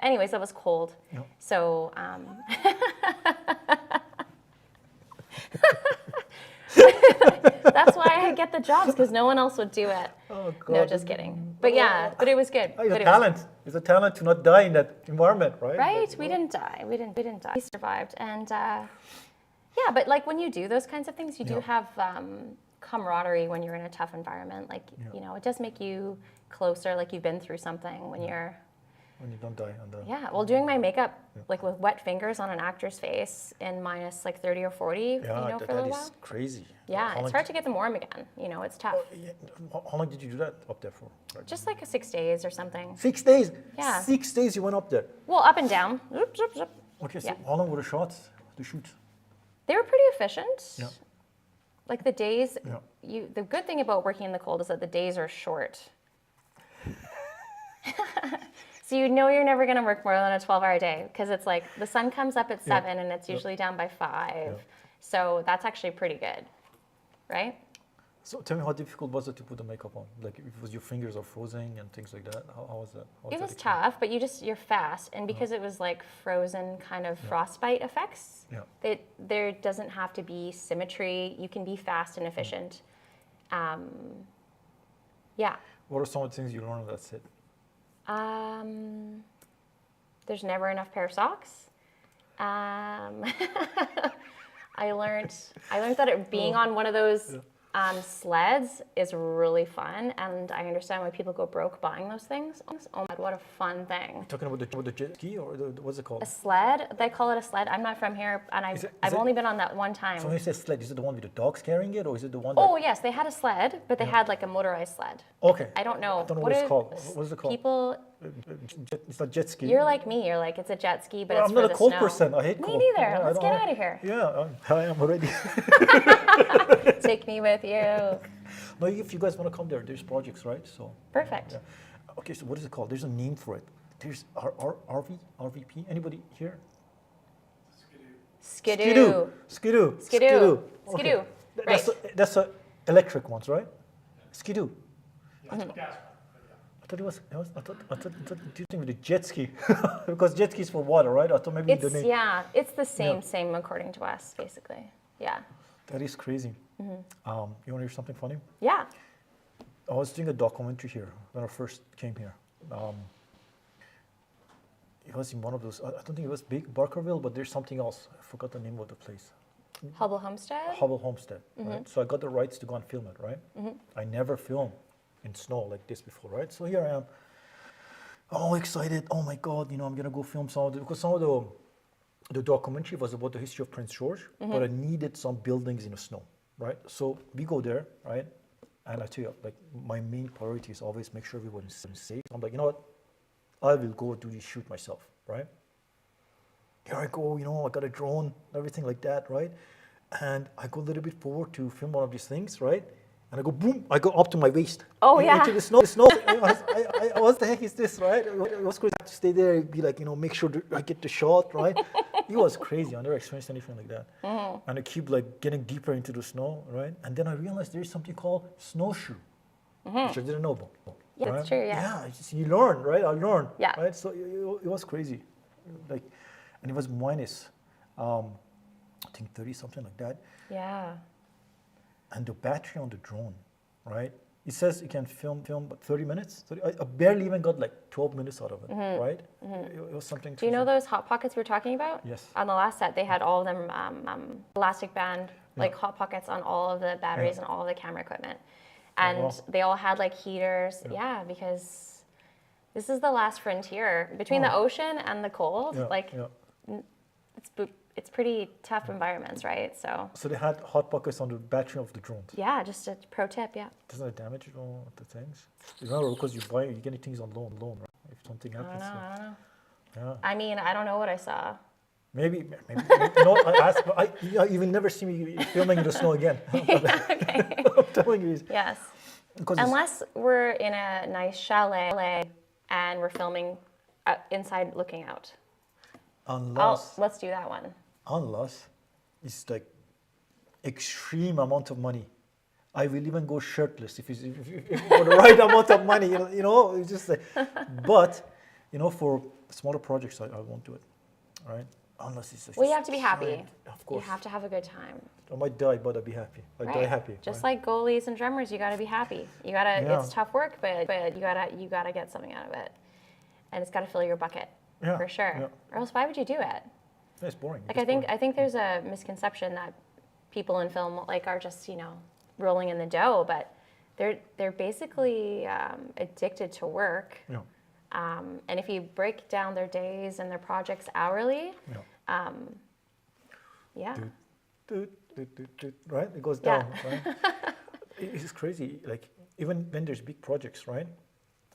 anyways, that was cold. Yep. So, that's why I get the jobs, because no one else would do it. Oh, God. No, just kidding. But yeah, but it was good. It's a talent. It's a talent to not die in that environment, right? Right. We didn't die. We didn't die. We survived. And but like when you do those kinds of things, you do have camaraderie when you're in a tough environment. Like, it does make you closer, like you've been through something when you're... When you don't die. Well, doing my makeup, like with wet fingers on an actor's face in minus like 30 or 40, for a little while. That is crazy. Yeah, it's hard to get them warm again. It's tough. How long did you do that up there for? Just like 6 days or something. 6 days? Yeah. 6 days you went up there? Well, up and down. Zoop, zoop, zoop. Okay, so how long were the shots, the shoots? They were pretty efficient. Yeah. Like the days, the good thing about working in the cold is that the days are short. So you know you're never going to work more than a 12-hour day because it's like the sun comes up at 7 and it's usually down by 5. Yeah. So that's actually pretty good, right? So tell me, how difficult was it to put the makeup on? Like, if it was your fingers are frozen and things like that. How was that? It was tough, but you're fast, and because it was like frozen kind of frostbite effects, there doesn't have to be symmetry. You can be fast and efficient. Yeah. What are some of the things you learned on that set? There's never enough pair of socks. I learned that being on one of those sleds is really fun, and I understand why people go broke buying those things. Oh my God, what a fun thing! Talking about the jet ski, or what's it called? A sled? They call it a sled. I'm not from here, and I've only been on that one time. So when you say sled, is it the one with the dogs carrying it, or is it the one? Oh yes, they had a sled, but they had like a motorized sled. Okay. I don't know. I don't know what it's called. What is it called? People. It's not jet ski. You're like me. You're like, it's a jet ski, but Well, it's I'm for not the a cold snow. person. I hate Me cold. neither. Yeah, Let's get out of here. Yeah, I am already. Take me with you. No, if you guys want to come there, there's projects, right? So. Perfect. Yeah. Okay, so what is it called? There's a name for it. There's RVP. Anybody here? Skidoo. Skidoo. Skidoo. Okay. Skidoo. Right. That's electric ones, right? Skidoo. Gas. I thought I thought you think with the jet ski, because jet ski is for water, right? I thought maybe the name. It's the same according to us, basically. Yeah. That is crazy. You want to hear something funny? Yeah. I was doing a documentary here when I first came here. It was in one of those. I don't think it was big Barkerville, but there's something else. I forgot the name of the place. Hubble Homestead. Hubble Homestead. Right? So I got the rights to go and film it. Right. I never filmed in snow like this before. Right. So here I am. Oh, excited! Oh my God! I'm gonna go film some of because some of the documentary was about the history of Prince George, but I needed some buildings in the snow. Right. So we go there. Right. And I tell you, like, my main priority is always make sure everyone is safe. I'm like, you know what? I will go do this shoot myself, right? Here I go, I got a drone, everything like that, right? And I go a little bit forward to film one of these things, right? And I go, boom, I go up to my waist. Oh, yeah. Into the snow. What the heck is this, right? It was crazy. I have to stay there and be like, make sure I get the shot, right? It was crazy. I never experienced anything like that. And I keep like getting deeper into the snow, right? And then I realized there's something called snowshoe, which I didn't know about. Yeah, right? that's true, yeah. Yeah, you learn, right? I learned. Yeah. Right? So it was crazy. Like, and it was minus, I think 30, something like that. Yeah. And the battery on the drone, right? It says you can film but 30 minutes. I barely even got like 12 minutes out of it, right? It was something. Do you know those hot pockets we were talking about? Yes. On the last set, they had all of them elastic band, like hot pockets on all of the batteries and all of the camera equipment. And they all had like heaters. Yeah, because this is the last frontier between the ocean and the cold. It's pretty tough environments, right? So they had hot pockets on the battery of the drones. yeah, just a pro tip, yeah. Doesn't it damage all the things? Remember, because you're getting things on loan, right? If something happens. I don't know. Yeah. I mean, I don't know what I saw. Maybe you will never see me filming in the snow again. Okay. I'm telling you. Yes. Because unless we're in a nice chalet and we're filming inside looking out. Let's do that one. Unless it's like extreme amount of money. I will even go shirtless if for the right amount of money. It's just like, but for smaller projects, I won't do it. All right. Unless it's. Well, you have to be happy. Of course. You have to have a good time. I might die, but I'll be happy. I die happy. Just like goalies and drummers, you gotta be happy. You gotta. Yeah. It's tough work, but you gotta get something out of it, and it's gotta fill your bucket for sure. Yeah. Or else, why would you do it? It's boring. Like I think there's a misconception that people in film are just rolling in the dough, but they're basically addicted to work. Yeah. And if you break down their days and their projects hourly, right? It goes down, right? It's crazy. Like, even when there's big projects, right?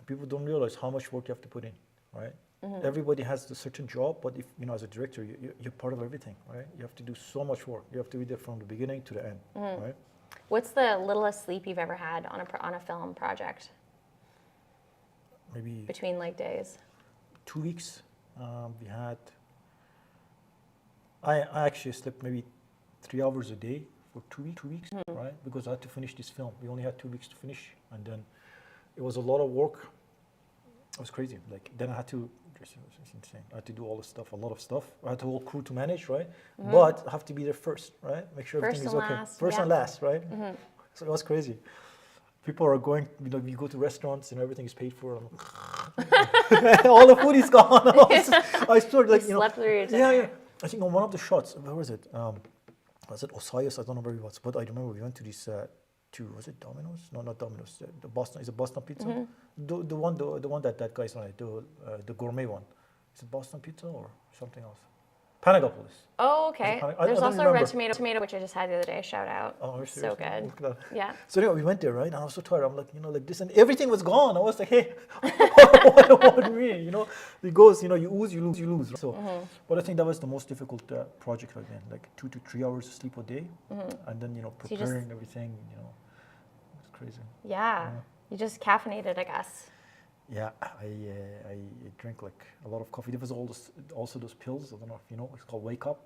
People don't realize how much work you have to put in, right? Mm-hmm. Everybody has a certain job, but if as a director, you're part of everything, right? You have to do so much work. You have to be there from the beginning to the end, right? What's the littlest sleep you've ever had on a film project? maybe between like days? 2 weeks. We had. I actually slept maybe 3 hours a day for 2 weeks, right? Because I had to finish this film. We only had 2 weeks to finish, and then it was a lot of work. It was crazy. Like then I had to. It's insane. I had to do all this stuff, a lot of stuff. I had a whole crew to manage, right? But I have to be there first, right? Make sure First everything is and okay. last, First yeah. and last, right? So it was crazy. People are going, you go to restaurants and everything is paid for. All the food is gone. I started like, Slept through your dinner. yeah. I think on one of the shots, where was it? Was it Osiris? I don't know where it was, but I remember we went to this. Was it Domino's? No, not Domino's. The Boston is it Boston Pizza? The one that guy's on it, the gourmet one. Is it Boston Pizza or something else? Panagopolis. Oh, okay. I There's don't also remember. red tomato, which I just had the other day. Shout out. Oh, So good. Look at that. Yeah. So anyway, we went there, right? And I was so tired. I'm like, like this, and everything was gone. I was like, hey, what do you mean? It goes, you ooze, you lose. So, but I think that was the most difficult project right then. Like 2 to 3 hours of sleep a day, and then preparing everything. It's crazy. Yeah. You just caffeinated, I guess. Yeah, I drink like a lot of coffee. There was also those pills. I don't know if you know. It's called Wake Up.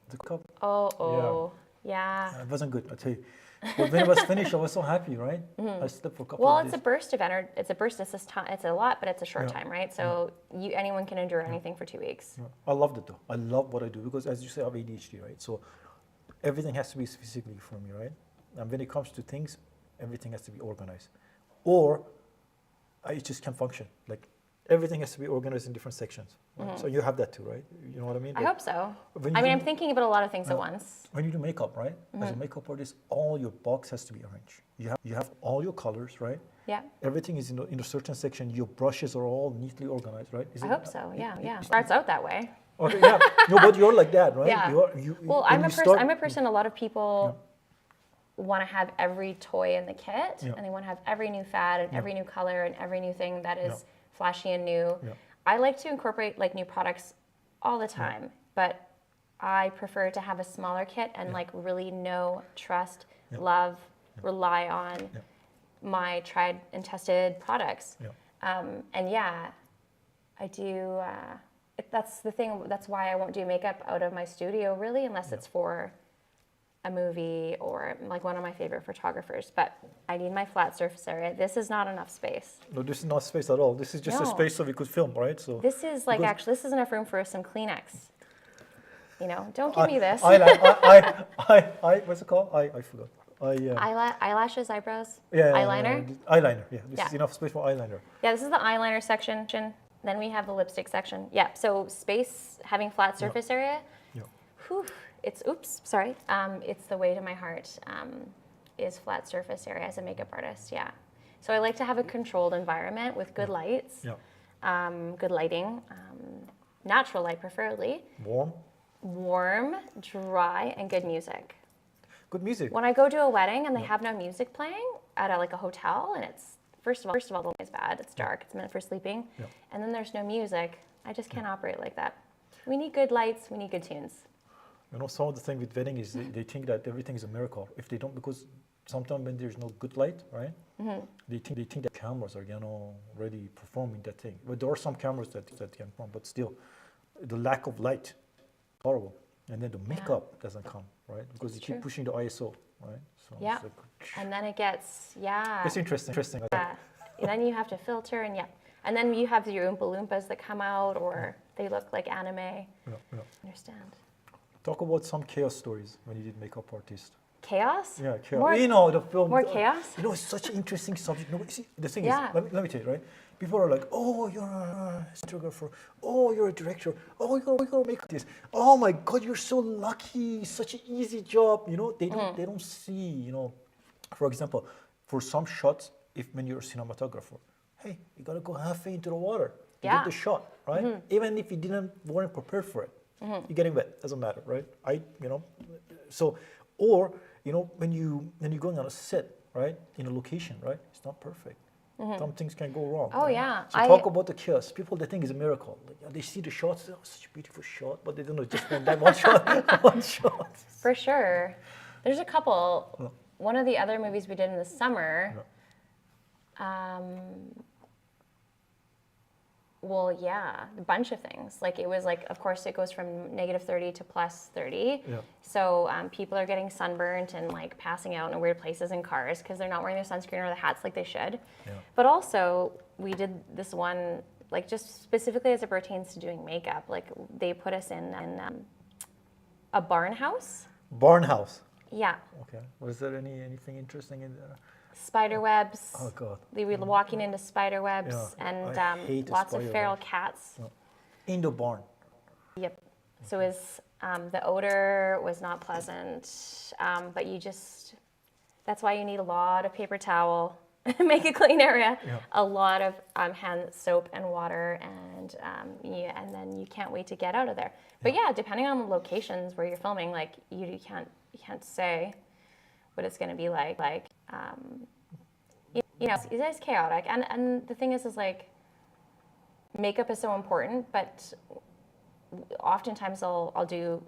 The cup. Oh, yeah. It wasn't good, I tell you. But when it was finished, I was so happy, right? I slept for a couple Well, of it's days. a burst of energy. It's a burst. It's a lot, but it's a short time, right? So anyone can endure anything for 2 weeks. Yeah. I loved it though. I love what I do because, as you say, I have ADHD, right? So everything has to be specifically for me, right? And when it comes to things, everything has to be organized, or I just can't function. Like everything has to be organized in different sections. Right? So you have that too, right? You know what I mean? I hope so. when I mean, you I'm do- thinking about a lot of things at once. When you do makeup, right? As a makeup artist, all your box has to be arranged. You have all your colors, right? Yeah. Everything is in a certain section. Your brushes are all neatly organized, right? I hope so. Yeah. Starts out that way. Okay, yeah. No, but you're like that, right? Yeah. Well, I'm a person. A lot of people want to have every toy in the kit, and they want to have every new fad and every new color and every new thing that is flashy and new. Yeah. I like to incorporate like new products all the time, but I prefer to have a smaller kit and like really know, trust, love, rely on my tried and tested products. And I do. That's the thing. That's why I won't do makeup out of my studio really, unless it's for a movie or like one of my favorite photographers. But I need my flat surface area. This is not enough space. No, this is not space at all. This is just a No. space so we could film, right? So This is like actually, this is enough room for some Kleenex. Don't give me this. What's it called? I forgot. Eyelashes, eyebrows, Yeah, eyeliner. Eyeliner. Yeah, this Yeah. is enough space for eyeliner. Yeah, this is the eyeliner section. Then we have the lipstick section. Yeah, so space, having flat surface area. Yeah. Whew, it's the way to my heart. Is flat surface area as a makeup artist. Yeah, so I like to have a controlled environment with good lights, good lighting, natural light preferably, warm, dry, and good music. Good music. When I go to a wedding and they have no music playing at a hotel, and it's first of all the lighting is bad. It's dark. It's meant for sleeping, and then there's no music. I just can't operate like that. We need good lights. We need good tunes. Some of the thing with wedding is they think that everything is a miracle. If they don't, because sometimes when there's no good light, right? They think that cameras are already performing that thing. But there are some cameras that can perform, but still, the lack of light, horrible. And then the makeup doesn't come, right? Because you keep pushing the ISO, right? So it's like, and then it gets it's interesting. And then you have to filter and then you have your Oompa Loompas that come out or they look like anime. Understand. Talk about some chaos stories when you did makeup artist. Chaos? Yeah, chaos. The film. More chaos? It's such an interesting subject. See, the thing is, Yeah. let me tell you, right? People are like, oh, you're a cinematographer. Oh, you're a director. Oh, you're gonna make this. Oh my God, you're so lucky. Such an easy job. They don't see. For example, for some shots, when you're a cinematographer, hey, you gotta go halfway into the water to get the shot, right? Even if you weren't prepared for it, you're getting wet. Doesn't matter, right? So, or when you're going on a set, right, in a location, right, it's not perfect. Some things can go wrong. Oh, right? yeah. So talk about the chaos. People, they think it's a miracle. They see the shots, such a beautiful shot, but they don't know just that one shot, one shot. For sure. There's a couple. One of the other movies we did in the summer, Well, yeah, a bunch of things. Like it was like, of course, it goes from -30 to +30. Yeah. So people are getting sunburnt and like passing out in weird places in cars because they're not wearing their sunscreen or the hats like they should. Yeah. But also, we did this one, like just specifically as it pertains to doing makeup. Like they put us in a barn house. Barn house. Yeah. Okay. Was there anything interesting in there? Spider webs. Oh God. They were walking into spider webs Yeah, and I hate the lots of spider feral webs. cats. In the barn. Yep. So it was, the odor was not pleasant, but that's why you need a lot of paper towel, make a clean area, Yeah. a lot of hand soap and water, and and then you can't wait to get out of there. But yeah, depending on the locations where you're filming, like you can't say what it's going to be like. It is chaotic, and the thing is like makeup is so important, but oftentimes I'll do,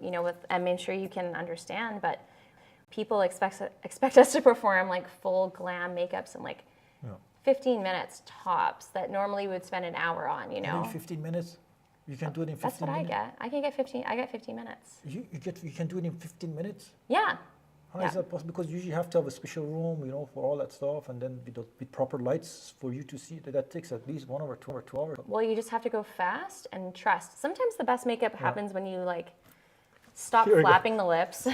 I'm sure you can understand, but people expect us to perform like full glam makeups in like 15 minutes tops that normally we would spend an hour on, Only 15 minutes? You can do it in 15 That's what minutes? I get. I get 15 minutes. You can do it in 15 minutes? Yeah. How is that possible? Because usually you have to have a special room, for all that stuff, and then with proper lights for you to see. That takes at least 1 hour, 2 hours, 2 hours. Well, you just have to go fast and trust. Sometimes the best makeup happens when you like stop flapping the lips,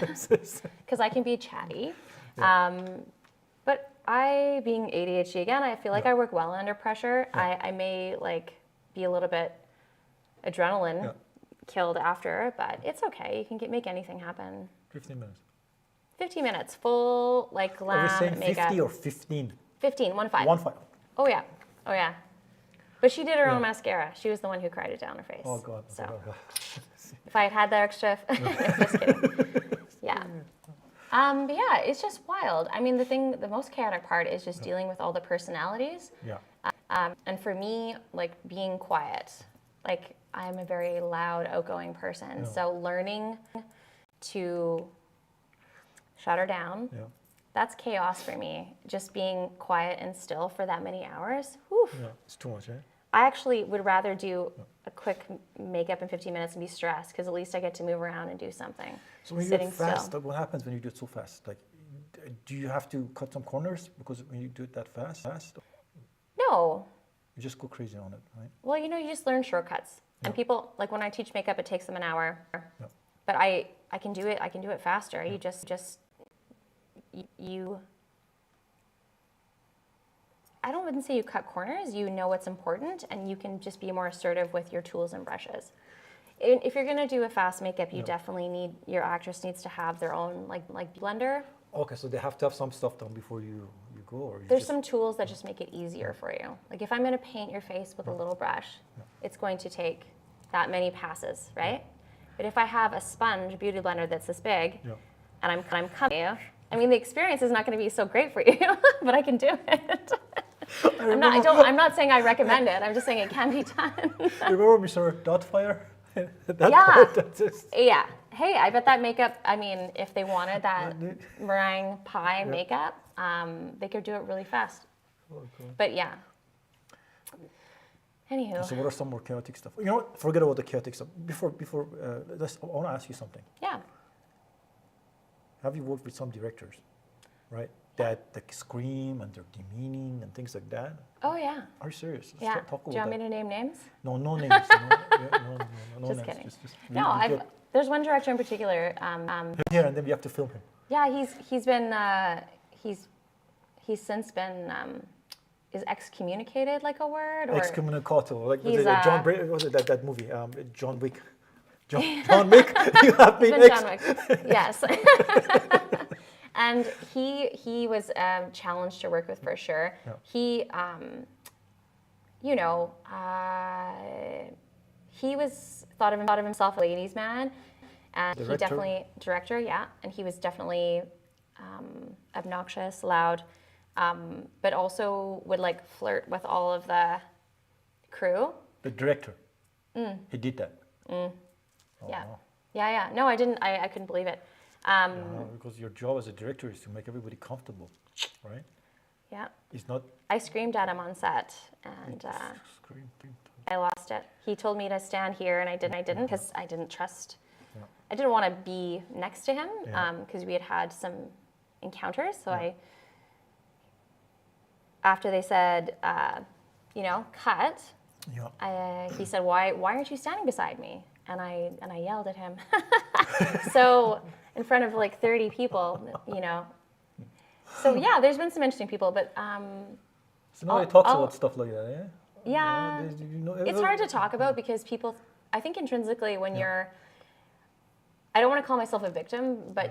because I can be chatty. But I, being ADHD again, I feel like I work well under pressure. I may like be a little bit adrenaline killed after, but it's okay. You can make anything happen. 15 minutes. 15 minutes, full like glam Are we saying makeup. 50 or 15? 15, 1-5. 1-5. Oh yeah. But she did her own mascara. She was the one who cried it down her face. Oh God. So God. if I had had that extra, just kidding. Yeah. But yeah, it's just wild. I mean, the most chaotic part is just dealing with all the personalities. Yeah. And for me, like being quiet, like I'm a very loud, outgoing person. So learning to shut her down, that's chaos for me. Just being quiet and still for that many hours. Whew. Yeah. It's too much, eh? I actually would rather do a quick makeup in 15 minutes and be stressed, because at least I get to move around and do something. So when you do it fast, what happens when you do it so fast? Like, do you have to cut some corners because when you do it that fast? No. You just go crazy on it, right? Well, you just learn shortcuts. And people, like when I teach makeup, it takes them an hour. But I can do it faster. You just I don't even say you cut corners. You know what's important, and you can just be more assertive with your tools and brushes. If you're gonna do a fast makeup, you definitely your actress needs to have their own like blender. Okay, so they have to have some stuff done before you go, or there's some tools that just make it easier for you. Like if I'm gonna paint your face with a little brush, it's going to take that many passes, right? But if I have a sponge beauty blender that's this big, and I'm coming you, I mean the experience is not going to be so great for you, but I can do it. I'm not saying I recommend it. I'm just saying it can be done. You remember Mr. Dotfire? Yeah. Hey, I bet that makeup. I mean, if they wanted that meringue pie makeup, they could do it really fast. But yeah. Anywho. So what are some more chaotic stuff? You know what? Forget about the chaotic stuff. Before, I want to ask you something. Yeah. Have you worked with some directors, right? That like scream and they're demeaning and things like that? Oh yeah. Are you serious? Yeah. Talk about Do you want me to name names? No names. No just names. kidding. Just no, there's one director in particular. Here and then we have to film him. Yeah, he's since been is excommunicated like a word? Or excommunicato, like he's, was it that movie? John Wick. John Wick. You have been John Wick. Yes. And he was challenged to work with for sure. Yeah. He he was thought of himself a ladies' man, and director. He definitely and he was definitely obnoxious, loud, but also would like flirt with all of the crew. The director. He did that. Oh, yeah. Wow. Yeah. No, I didn't. I couldn't believe it. Because your job as a director is to make everybody comfortable, right? Yeah. It's not. I screamed at him on set, and I lost it. He told me to stand here, and I didn't because I didn't trust. Yeah. I didn't want to be next to him Yeah. because we had some encounters. So Yeah. after they said, cut, Yeah. he said, why aren't you standing beside me? And I yelled at him. So in front of like 30 people, So yeah, there's been some interesting people, but So nobody talks about stuff like that, yeah? yeah, it's hard to talk about because people, I think intrinsically when I don't want to call myself a victim, but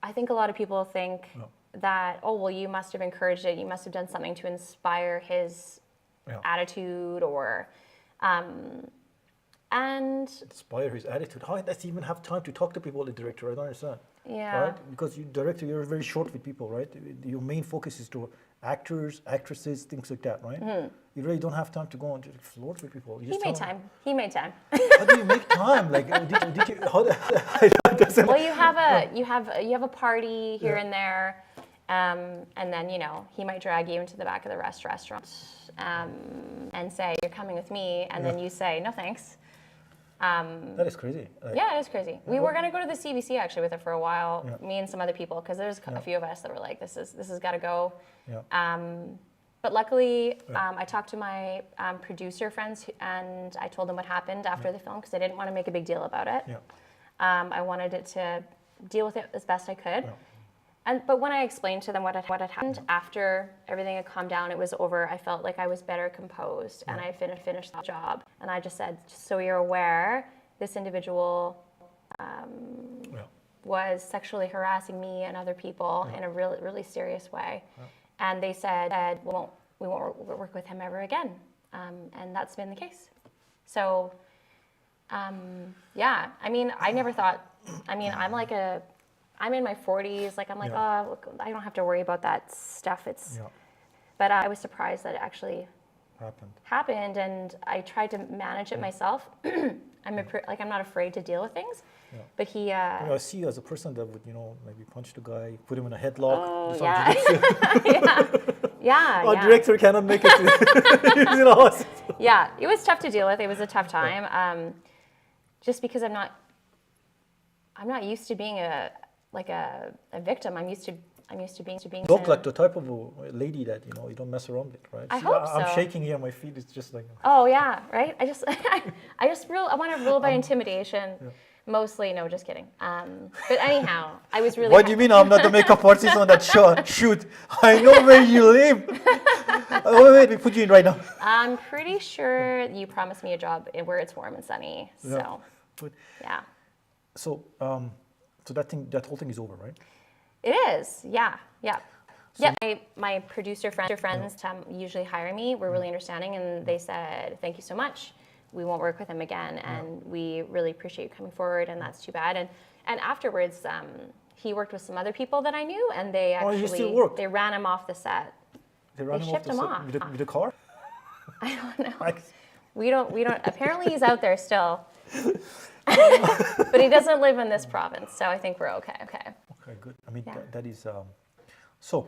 I think a lot of people think that, oh, well, you must have encouraged it. You must have done something to inspire his attitude or, and... Inspire his attitude. How does he even have time to talk to people, the director? I don't understand. Yeah. Right? Because you director, you're very short with people, right? Your main focus is to actors, actresses, things like that, right? Mm-hmm. You really don't have time to go and flirt with people. He made time. He made time. How do you make time? Like, did you? Well, you have a party here and there, and then he might drag you into the back of the restaurant, and say you're coming with me, and then you say no thanks. That is crazy. Yeah, it is crazy. We were gonna go to the CBC actually with it for a while, me and some other people, because there's a few of us that were like, this has got to go. Yeah. But luckily, I talked to my producer friends, and I told them what happened after the film because I didn't want to make a big deal about it. Yeah. I wanted it to deal with it as best I could. Yeah. But when I explained to them what had happened after everything had calmed down, it was over, I felt like I was better composed and I finished the job. And I just said, just so you're aware, this individual was sexually harassing me and other people in a really, really serious way. Yeah. And they said, we won't work with him ever again. And that's been the case. So, yeah, I mean, I never thought, I'm in my 40s, oh, look, I don't have to worry about that stuff. But I was surprised that it actually happened, and I tried to manage it myself. I'm not afraid to deal with things. Yeah. But he... I see you as a person that would, maybe punch the guy, put him in a headlock. Oh, yeah. Yeah. Our director cannot make it. Yeah, it was tough to deal with. It was a tough time. Just because I'm not used to being a victim. I'm used to being. You look like the type of a lady that you don't mess around with, right? I hope so. I'm shaking here. My feet is just like. Oh yeah, right. I want to rule by intimidation. Yeah. Mostly, no, just kidding. But anyhow, I was really. What do you mean I'm not the makeup artist on that shoot? I know where you live. Wait, we put you in right now. I'm pretty sure you promised me a job where it's warm and sunny. So, yeah. But, yeah. So, so that whole thing is over, right? It is, yeah. So yeah, my producer friends usually hire me. We're really understanding, and they said, thank you so much. We won't work with him again, and we really appreciate you coming forward, and that's too bad. And afterwards, he worked with some other people that I knew, and they actually they ran him off the set. They shipped him off. With a car? I don't know. We don't. Apparently, he's out there still. But he doesn't live in this province, so I think we're okay. Okay, good. I mean, that is... so,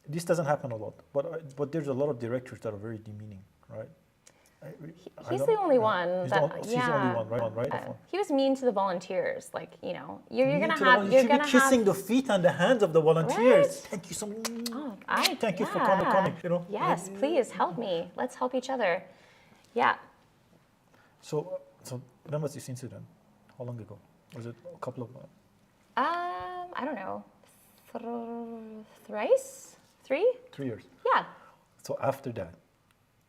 this doesn't happen a lot, but there's a lot of directors that are very demeaning, right? He's the only one. He's the only one, right? He was mean to the volunteers. You're gonna have kissing the feet and the hands of the volunteers. Right? Thank you so much. Oh, thank you for coming. Yes, please help me. Let's help each other. Yeah. So when was this incident? How long ago? Was it a couple of months? I don't know. 3 years. Yeah. So after that,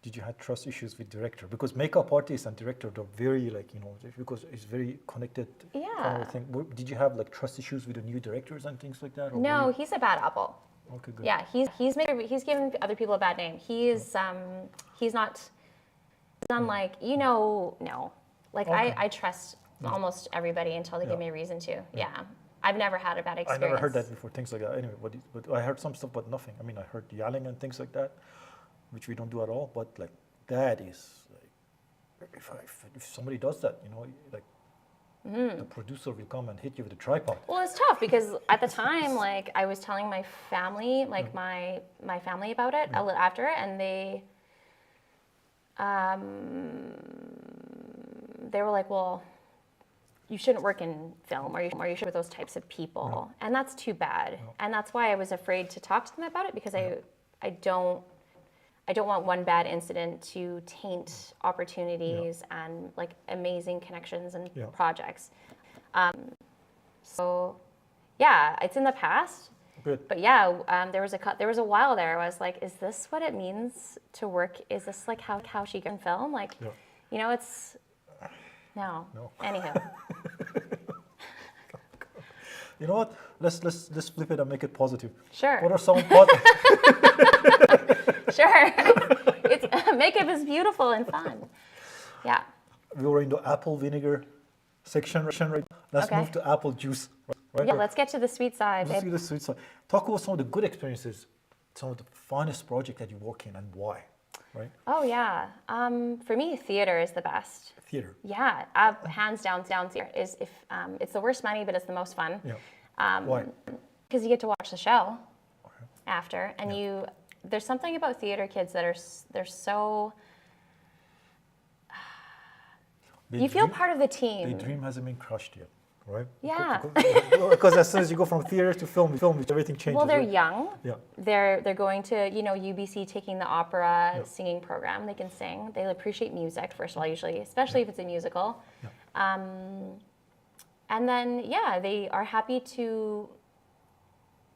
did you have trust issues with director? Because makeup artists and director are very because it's very connected. Yeah. Kind of thing. Did you have trust issues with the new directors and things like that? Or no, he's a bad apple. Okay, good. Yeah, he's giving other people a bad name. He's not unlike no. I trust almost everybody until they give me a reason to. Yeah. I've never had a bad experience. I never heard that before, things like that. Anyway, but I heard some stuff, but nothing. I mean, I heard yelling and things like that, which we don't do at all. But that is if somebody does that, the producer will come and hit you with a tripod. Well, it's tough because at the time, I was telling my family, my family about it after, and they were like, well, you shouldn't work in film, or you should with those types of people. No. And that's too bad. No. And that's why I was afraid to talk to them about it, because I don't want one bad incident to taint opportunities and like amazing connections and projects. So yeah, it's in the past. Good. But yeah, there was a while there I was like, is this what it means to work? Is this like how she can film? Like, you know, it's no. Anywho. You know what? Let's flip it and make it positive. Sure. What are some Sure. It's makeup is beautiful and fun. Yeah. We were in the apple vinegar section, right? Let's move to apple juice. Right? Yeah, let's get to the sweet side. Let's do the sweet side. Talk about some of the good experiences, some of the funnest project that you work in, and why, right? Oh yeah. For me, theater is the best. Theater. Yeah, hands down. Theater is if it's the worst money, but it's the most fun. Yeah. Why? Because you get to watch the show after, and there's something about theater kids that they're so. You feel part of the team. The dream hasn't been crushed yet, right? Yeah. Because as soon as you go from theater to film, everything changes. Well, they're right? young. Yeah. They're going to, UBC, taking the opera singing program. They can sing. They appreciate music, first of all, usually, especially if it's a musical. Yeah. And then, they are happy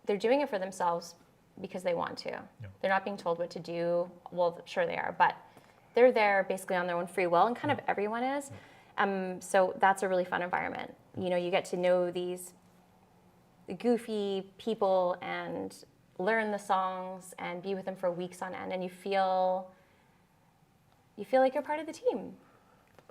they're doing it for themselves because they want to. Yeah. They're not being told what to do. Well, sure they are, but they're there basically on their own free will, and kind of everyone is. So that's a really fun environment. You get to know these goofy people and learn the songs and be with them for weeks on end, and you feel like you're part of the team.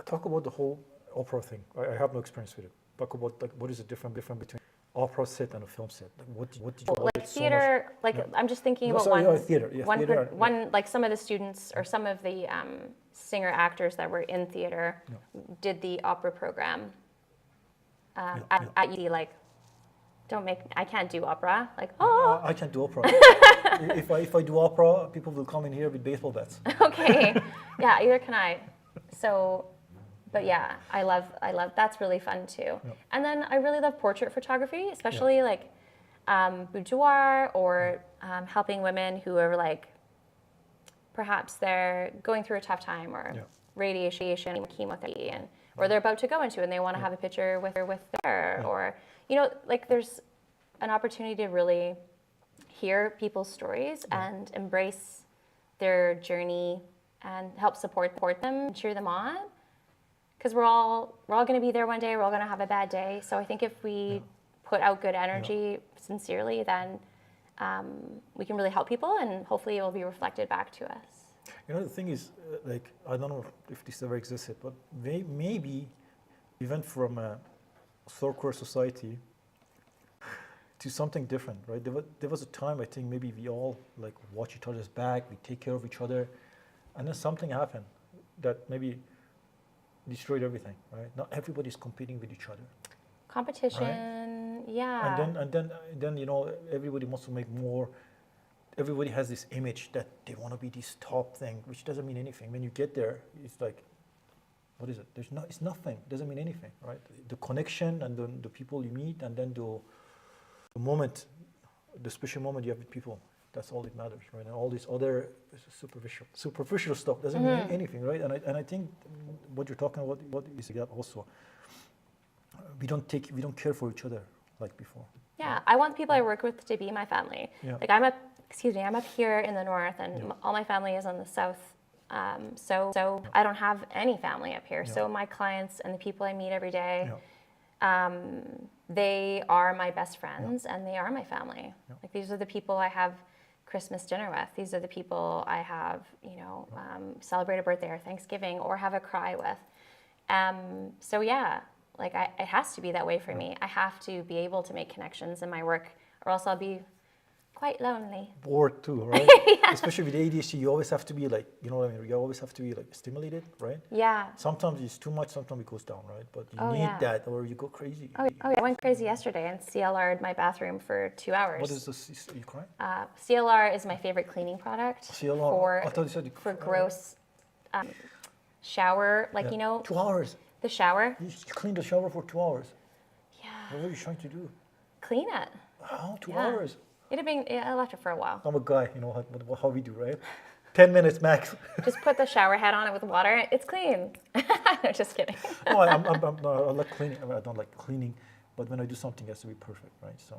Talk about the whole opera thing. I have no experience with it. Talk about like what is the difference between opera set and a film set? Like what did you like theater? So I'm just thinking about theater. Yeah, theater. One like some of the students or some of the singer actors that were in theater did the opera program at UD. Like, I can't do opera. Like, I can't do opera. if I do opera, people will come in here with baseball bats. Okay, yeah, either can I. So. But yeah, I love that's really fun too. Yeah. And then I really love portrait photography, especially like boudoir or helping women who are like, perhaps they're going through a tough time or radiation, chemotherapy, or they're about to go into, and they want to have a picture with their, or like there's an opportunity to really hear people's stories and embrace their journey and help support them, cheer them on. Because we're all going to be there one day. We're all going to have a bad day. So I think if we put out good energy sincerely, then we can really help people, and hopefully it will be reflected back to us. The thing is, like, I don't know if this ever existed, but maybe we went from a third-core society to something different, right? There was a time, I think, maybe we all like watch each other's back, we take care of each other, and then something happened that maybe destroyed everything, right? Not everybody's competing with each other. Competition, right? Yeah. And then everybody wants to make more. Everybody has this image that they want to be this top thing, which doesn't mean anything. When you get there, it's like, what is it? It's nothing. It doesn't mean anything, right? The connection and the people you meet, and then the moment, the special moment you have with people. That's all that matters, right? And all this other superficial stuff doesn't mean anything, right? And I think what you're talking about, what is that also? We don't care for each other like before. Yeah, right? I want people I work with to be my family. Yeah. Like I'm up here in the north, and all my family is on the south. So I don't have any family up here. Yeah. So my clients and the people I meet every day. Yeah. They are my best friends, and they are my family. Yeah. Like these are the people I have Christmas dinner with. These are the people I have, celebrate a birthday or Thanksgiving or have a cry with. So yeah, like it has to be that way for me. I have to be able to make connections in my work, or else I'll be quite lonely. Bored too, right? Especially with ADHD, you always have to be like, you always have to be like stimulated, right? Yeah. Sometimes it's too much, sometimes it goes down, right? But you need that, or you go crazy. Oh yeah, I went crazy yesterday and CLR'd my bathroom for 2 hours. What is this? Are you crying? CLR is my favorite cleaning product. CLR? I thought you said for gross shower, like, Yeah. you know, 2 hours. the shower. You clean the shower for 2 hours. Yeah. What were you trying to do? Clean it. How? 2 Yeah. hours? I left it for a while. I'm a guy, you know how we do, right? 10 minutes max. Just put the shower head on it with water. It's clean. No, just kidding. No, I like cleaning. I don't like cleaning, but when I do something, it has to be perfect, right? So.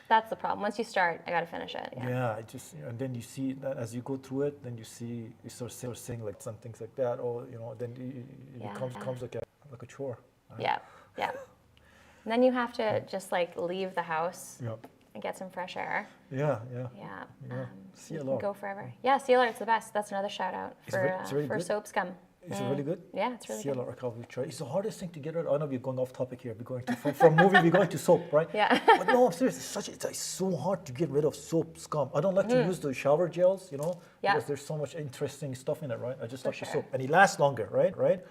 That's the problem. Once you start, I got to finish it. Yeah. Yeah, and then you see that as you go through it, then you start saying like some things like that, or then it becomes like a chore. Right? Yeah, yeah. And then you have to just like leave the house Yeah. and get some fresh air. Yeah. Yeah. See a You lot. can go forever. Yeah, CLR, it's the best. That's another shout out It's really for good? soap scum. Is it really good? Yeah, it's really good. CLR, I can't try. It's the hardest thing to get rid of. I know we're going off topic here. We're going to from movie, we're going to soap, right? Yeah. But no, I'm serious. It's so hard to get rid of soap scum. I don't like to use the shower gels, Yeah. because there's so much interesting stuff in it, right? I just like the sure. soap, and it lasts longer, right?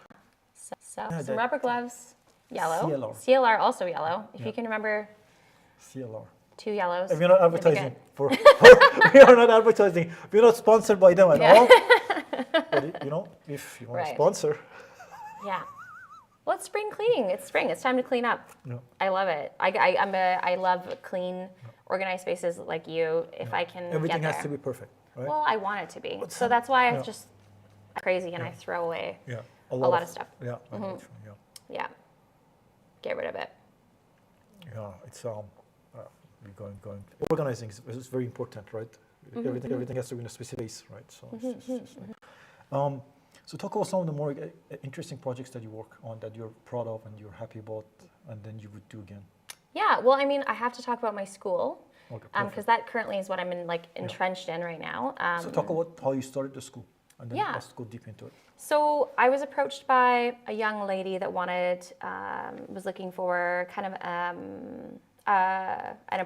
So Yeah, some rubber gloves, yellow. CLR. CLR also yellow. If you can remember CLR. 2 yellows. And we're not it'd be advertising good. we are not advertising. We're not sponsored by them at all. But if you want to Right. sponsor, Yeah. Well, it's spring cleaning. It's spring. It's time to clean up. Yeah. I love it. I love clean, organized spaces like you. If I can everything get has there. to be perfect, right? Well, I want it to be. But So some- that's why yeah. I'm just crazy and I throw away. Yeah, a lot of stuff. Yeah, I know, yeah. Yeah. Get rid of it. Yeah, it's we're going. Organizing is very important, right? Everything has to be in a specific place, right? So it's just like, so talk about some of the more interesting projects that you work on that you're proud of and you're happy about, and then you would do again. Yeah. Well, I mean, I have to talk about my school Okay, because perfect. that currently is what I'm entrenched in right now. So talk about how you started the school, and then Yeah. let's go deep into it. So I was approached by a young lady that was looking for kind of an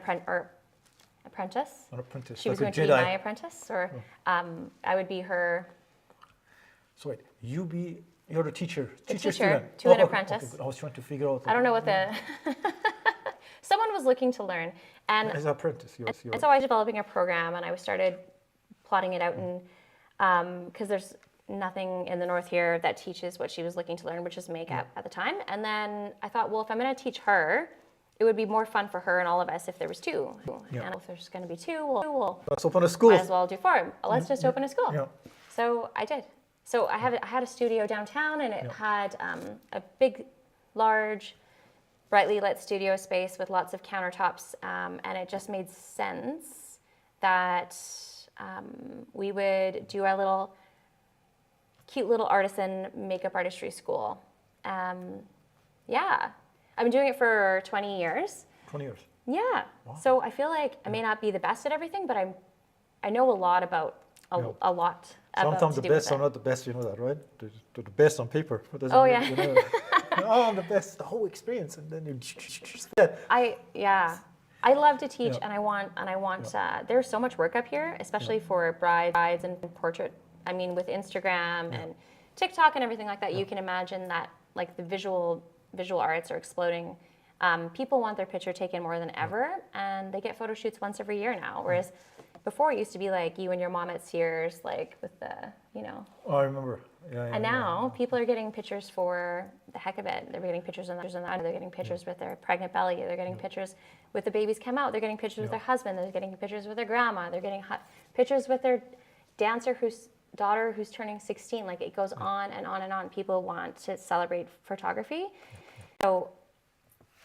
apprentice. An apprentice, She was like going a to be Jedi. my apprentice, or I would be her. So wait, you're the teacher, teacher student. to an Okay, apprentice. okay, good. I was trying to figure out. I don't know what the. Someone was looking to learn, and As an apprentice, you're. so I was developing a program, and I started plotting it out, and because there's nothing in the north here that teaches what she was looking to learn, which is makeup at the time. And then I thought, well, if I'm going to teach her, it would be more fun for her and all of us if there was 2. Yeah. And if there's going to be 2, we'll Let's open a school. might as well do 4. Let's just open a school. Yeah. So I did. So I had a studio downtown, and it had a big, large, brightly lit studio space with lots of countertops, and it just made sense that we would do our cute little artisan makeup artistry school. Yeah, I've been doing it for 20 years. 20 years. Yeah. So I feel like I may not be the best at everything, but I know a lot about a lot. Sometimes to the do with best are it. not the best, you know that, right? They're the best on paper. But doesn't Oh, mean, yeah. you know, oh, I'm the best, the whole experience, and then you. I love to teach, Yeah. and I want. There's so much work up here, especially for brides and portrait. I mean, with Instagram and TikTok and everything like that, you can imagine that like the visual arts are exploding. People want their picture taken more than ever, and they get photo shoots once every year now. Whereas before, it used to be like you and your mom at Sears, like with the, Oh, I remember. Yeah, And now people are getting pictures for the heck of it. They're getting pictures in the they're getting pictures with their pregnant belly. They're getting pictures with the babies come out. They're getting pictures with their husband. They're getting pictures with their grandma. They're getting pictures with their dancer whose daughter who's turning 16. Like it goes on and on and on. People want to celebrate photography. So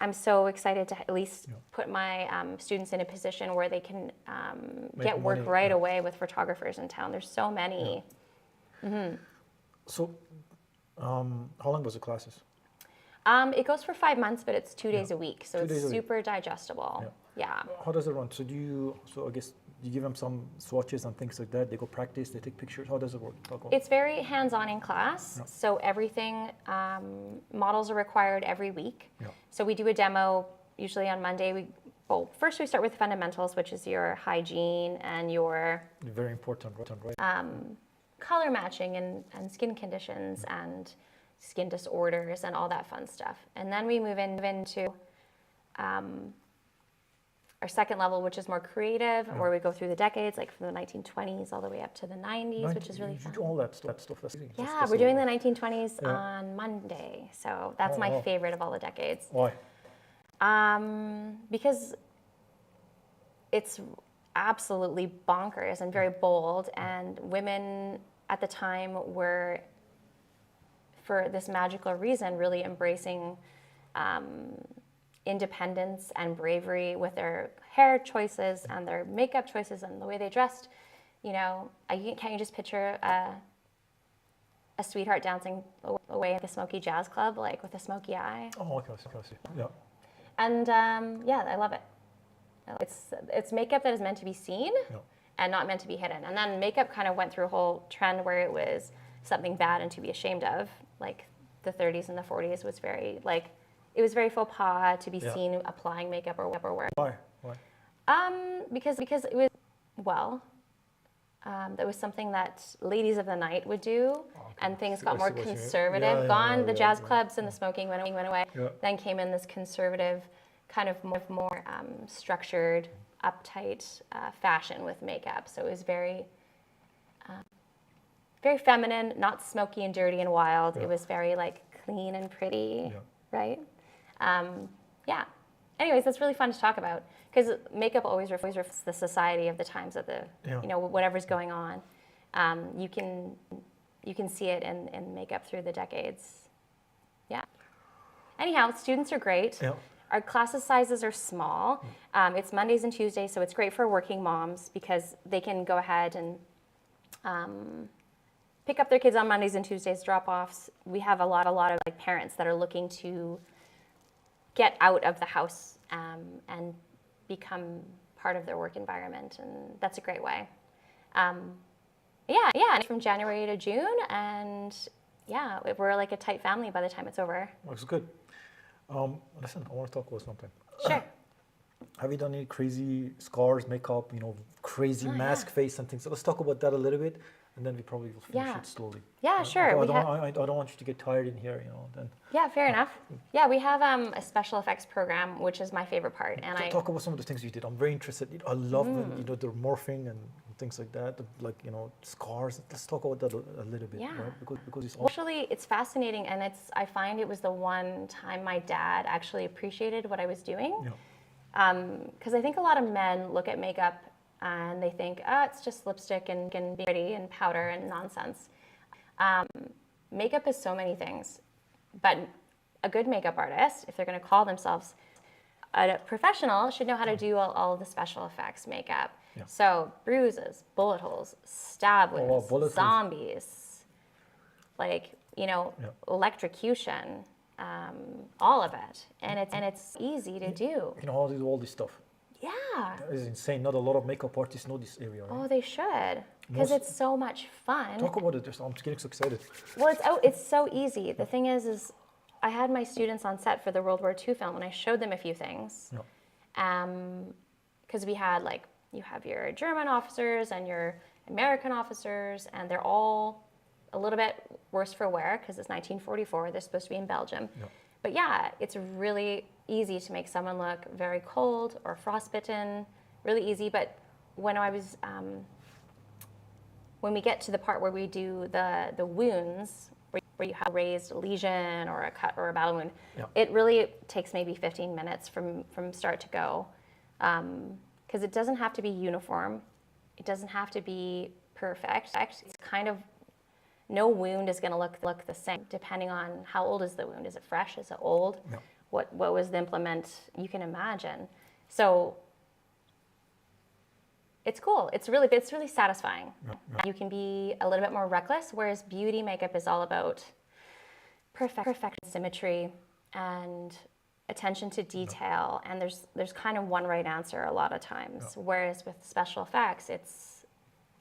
I'm so excited to at least put my students in a position where they can get work money, right away with photographers in town. There's so many. So, how long was the classes? It goes for 5 months, but it's 2 days a week, so 2 it's days a week. super digestible. Yeah. How does it run? So I guess you give them some swatches and things like that. They go practice. They take pictures. How does it work? Talk about. It's very hands-on in class, so everything, models are required every week. Yeah. So we do a demo usually on Monday. First we start with fundamentals, which is your hygiene and your Very important, right? color matching and skin conditions and skin disorders and all that fun stuff. And then we move into our second level, which is more creative, where we go through the decades, like from the 1920s all the way up to the 90s, which is really You fun. do all that stuff. Yeah, we're doing the 1920s on Monday, so that's my favorite of all the decades. Why? Because it's absolutely bonkers and very bold, and women at the time were, for this magical reason, really embracing independence and bravery with their hair choices and their makeup choices and the way they dressed. You know, can't you just picture a sweetheart dancing away at a smoky jazz club, like with a smoky eye? Oh, okay, I see. Yeah. And yeah, I love it. It's makeup that is meant to be seen and not meant to be hidden. And then makeup kind of went through a whole trend where it was something bad and to be ashamed of. Like the 30s and the 40s was very, like, it was very faux pas to be seen applying makeup or wearing. Why? Because it was, well, that was something that ladies of the night would do, and things got more conservative. The jazz clubs and the smoking went away. Yeah. Then came in this conservative, kind of more structured, uptight fashion with makeup. So it was very feminine, not smoky and dirty and wild. It was very like clean and pretty, right? Yeah. Anyways, that's really fun to talk about because makeup always reflects the society of the times of the, you know, whatever's going on. You can see it in makeup through the decades. Yeah. Anyhow, students are great. Yeah. Our classes sizes are small. It's Mondays and Tuesdays, so it's great for working moms because they can go ahead and pick up their kids on Mondays and Tuesdays, drop-offs. We have a lot of like parents that are looking to get out of the house and become part of their work environment, and that's a great way. And from January to June, and yeah, we're like a tight family by the time it's over. Looks good. Listen, I want to talk about something. Sure. Have you done any crazy scars, makeup, you know, crazy mask face and things? So let's talk about that a little bit, and then we probably will finish it slowly. Yeah, sure. I don't want you to get tired in here, you know. Then. Yeah, fair enough. Yeah, we have a special effects program, which is my favorite part. And talk about some of the things you did. I'm very interested. I love when, you know, the morphing and things like that, like, you know, scars. Let's talk about that a little bit, right? Because it's actually, it's fascinating, and I find it was the one time my dad actually appreciated what I was doing. Because I think a lot of men look at makeup and they think, it's just lipstick and be pretty and powder and nonsense. Makeup is so many things, but a good makeup artist, if they're going to call themselves a professional, should know how to do all the special effects makeup. So bruises, bullet holes, stab wounds, zombies, like, you know, electrocution, all of it, and it's easy to do. You know how to do all this stuff. Yeah. That is insane. Not a lot of makeup artists know this area, right? Oh, they should, because it's so much fun. Talk about it. I'm getting so excited. Well, it's so easy. The thing is I had my students on set for the World War II film, and I showed them a few things. Because we had, like, you have your German officers and your American officers, and they're all a little bit worse for wear because it's 1944. They're supposed to be in Belgium. But yeah, it's really easy to make someone look very cold or frostbitten, really easy. But when I was, when we get to the part where we do the wounds, where you have a raised lesion or a cut or a battle wound, it really takes maybe 15 minutes from start to go. Because it doesn't have to be uniform. It doesn't have to be perfect. It's kind of, no wound is going to look the same depending on how old is the wound. Is it fresh? Is it old? What was the implement? You can imagine. So it's cool. It's really satisfying. You can be a little bit more reckless, whereas beauty makeup is all about perfect symmetry and attention to detail, and there's kind of one right answer a lot of times. Whereas with special effects, it's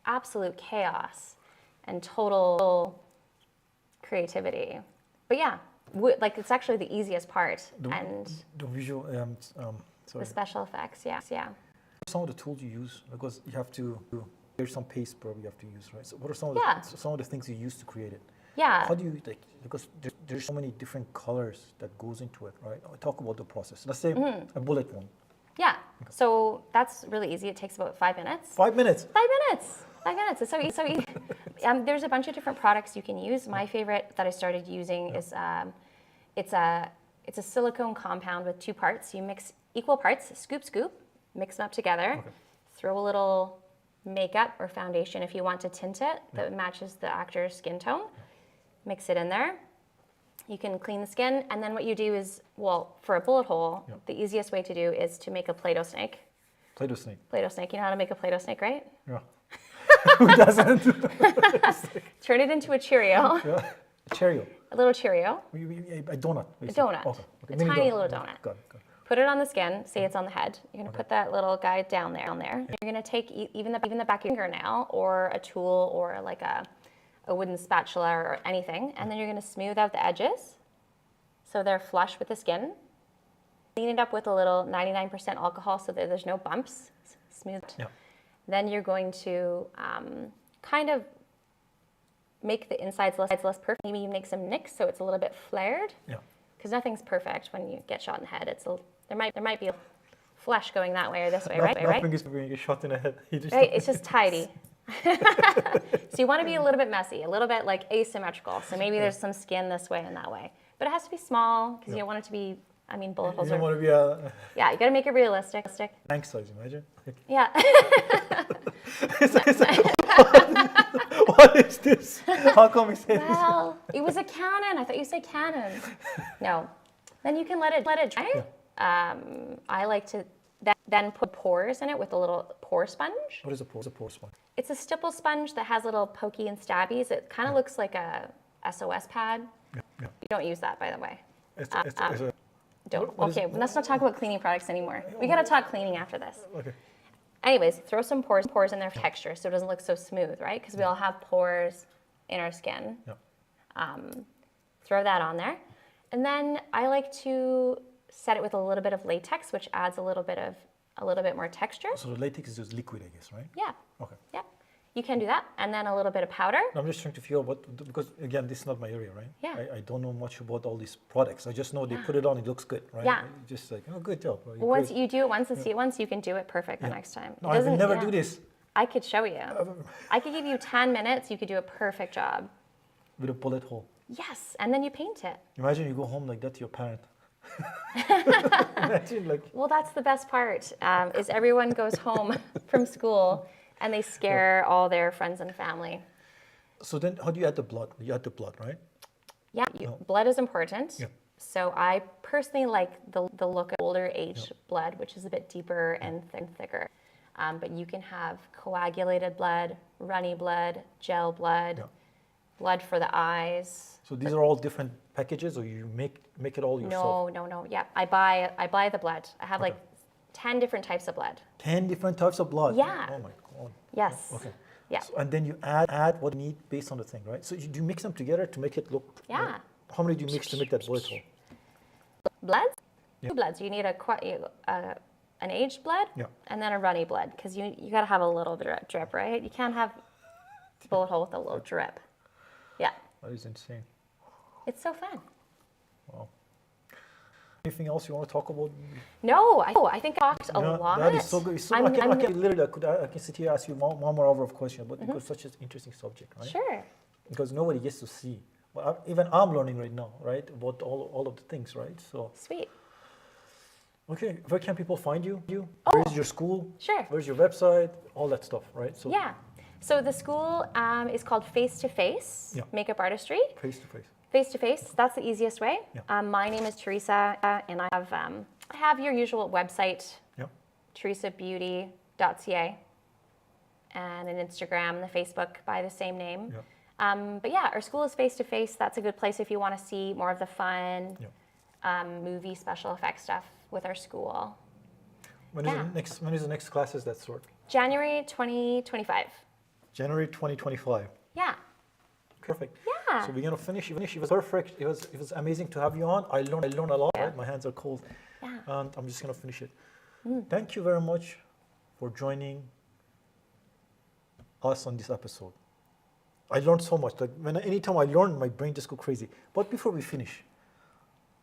absolute chaos and total creativity. But yeah, like, it's actually the easiest part. The visual, the special effects, yeah. Some of the tools you use, because you have to, there's some paste probably you have to use, right? So what are some of the things you use to create it? Yeah. How do you, like, because there's so many different colors that goes into it, right? I'll talk about the process. Let's say a bullet wound. Yeah. So that's really easy. It takes about 5 minutes. 5 minutes. 5 minutes. 5 minutes. It's so easy. So easy. There's a bunch of different products you can use. My favorite that I started using is it's a silicone compound with 2 parts. You mix equal parts, scoop, mix them up together. Okay. Throw a little makeup or foundation if you want to tint it that matches the actor's skin tone. Mix it in there. You can clean the skin, and then what you do is, well, for a bullet hole, the easiest way to do is to make a Play-Doh snake. Play-Doh snake. Play-Doh snake. You know how to make a Play-Doh snake, right? Yeah. Who doesn't? Turn it into a Cheerio. Yeah. Cheerio. A little Cheerio. A donut. A donut. Okay. A tiny little donut. Got it. Put it on the skin. Say it's on the head. You're gonna put that little guy down there. You're gonna take even the back of your fingernail or a tool or like a wooden spatula or anything, and then you're gonna smooth out the edges so they're flush with the skin. Clean it up with a little 99% alcohol so that there's no bumps. Smooth. Yeah. Then you're going to kind of make the insides less perfect. Maybe you make some nicks so it's a little bit flared. Yeah. Because nothing's perfect when you get shot in the head. There might be flesh going that way or this way, right? Nothing is being a shot in the head. Right. It's just tidy. So you want to be a little bit messy, a little bit like asymmetrical. So maybe there's some skin this way and that way, but it has to be small because you don't want it to be. I mean, bullet holes. You don't want to be Yeah, you got to make it realistic. tank size. Imagine. Yeah. What is this? How come you say this? Well, it was a cannon. I thought you said cannon. No. Then you can let it dry. Yeah. I like to then put pores in it with a little pore sponge. What is a pore sponge? It's a stipple sponge that has little pokey and stabbies. It kind of looks like a SOS pad. Yeah. You don't use that, by the way. It's a, Don't. what is Okay, it? let's not talk about cleaning products anymore. We got to talk cleaning after this. okay. Anyways, throw some pores in there for texture so it doesn't look so smooth, right? Because we all have pores in our skin. Yeah. Throw that on there. And then I like to set it with a little bit of latex, which adds a little bit more texture. So the latex is just liquid, I guess, right? Yeah. Okay. Yep. You can do that. And then a little bit of powder. I'm just trying to figure out what, because again, this is not my area, right? Yeah. I don't know much about all these products. I just know they put it on, it looks good, right? Yeah. Just like, oh, good job. Well, once you do it once and see it once, you can do it perfect the next time. No, I will never do this I could show you. I could give you 10 minutes. You could do a perfect job. with a bullet hole. Yes. And then you paint it. Imagine you go home like that to your parent. Imagine like. Well, that's the best part, is everyone goes home from school and they scare all their friends and family. So then how do you add the blood? You add the blood, right? Yeah, blood is important. Yeah. So I personally like the look of older age blood, which is a bit deeper and thicker. But you can have coagulated blood, runny blood, gel blood, blood for the eyes. So these are all different packages, or you make it all yourself? No. Yeah, I buy the blood. I have like 10 different types of blood. 10 different types of blood? Yeah. Oh my God. Yes. Okay. Yeah. So, and then you add what you need based on the thing, right? So do you mix them together to make it look? Yeah. Like, how many do you mix to make that bullet hole? Bloods? Yeah. 2 bloods. You need an aged blood and then a runny blood, because you got to have a little drip, right? You can't have bullet hole with a little drip. Yeah. That is insane. It's so fun. Wow. Anything else you want to talk about? No, I think I talked a lot. That is so good. It's so, I can sit here and ask you one more hour of questions, but because such an interesting subject, right? Sure. Because nobody gets to see. Well, even I'm learning right now, right, about all of the things, right? So. Sweet. Okay, where can people find you? Where's your school? Sure. Where's your website? All that stuff, right? So. Yeah. So the school is called Face to Face Makeup Artistry. Face to face. Face to face. That's the easiest way. Yeah. My name is Theresa, and I have your usual website, theresabeauty.ca, and an Instagram, the Facebook by the same name. Yeah. But yeah, our school is face to face. That's a good place if you want to see more of the fun, movie special effects stuff with our school. When is the next classes that sort? January 2025. January 2025. Yeah. Perfect. Yeah. So we're gonna finish. It was perfect. It was amazing to have you on. I learned a lot. Right? My hands are cold. Yeah. And I'm just gonna finish it. Thank you very much for joining us on this episode. I learned so much. Like anytime I learn, my brain just go crazy. But before we finish,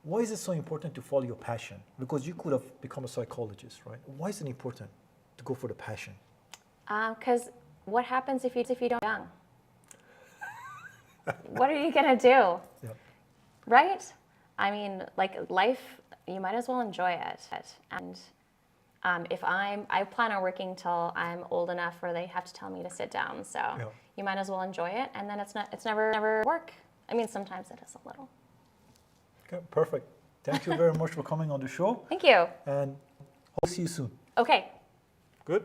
why is it so important to follow your passion? Because you could have become a psychologist, right? Why is it important to go for the passion? Because what happens if you don't young? What are you gonna do? Yeah. Right? I mean, like life, you might as well enjoy it. And if I plan on working till I'm old enough where they have to tell me to sit down. So you might as well enjoy it. And then it's never work. I mean, sometimes it is a little. Okay, perfect. Thank you very much for coming on the show. Thank you. And hope to see you soon. Okay. Good.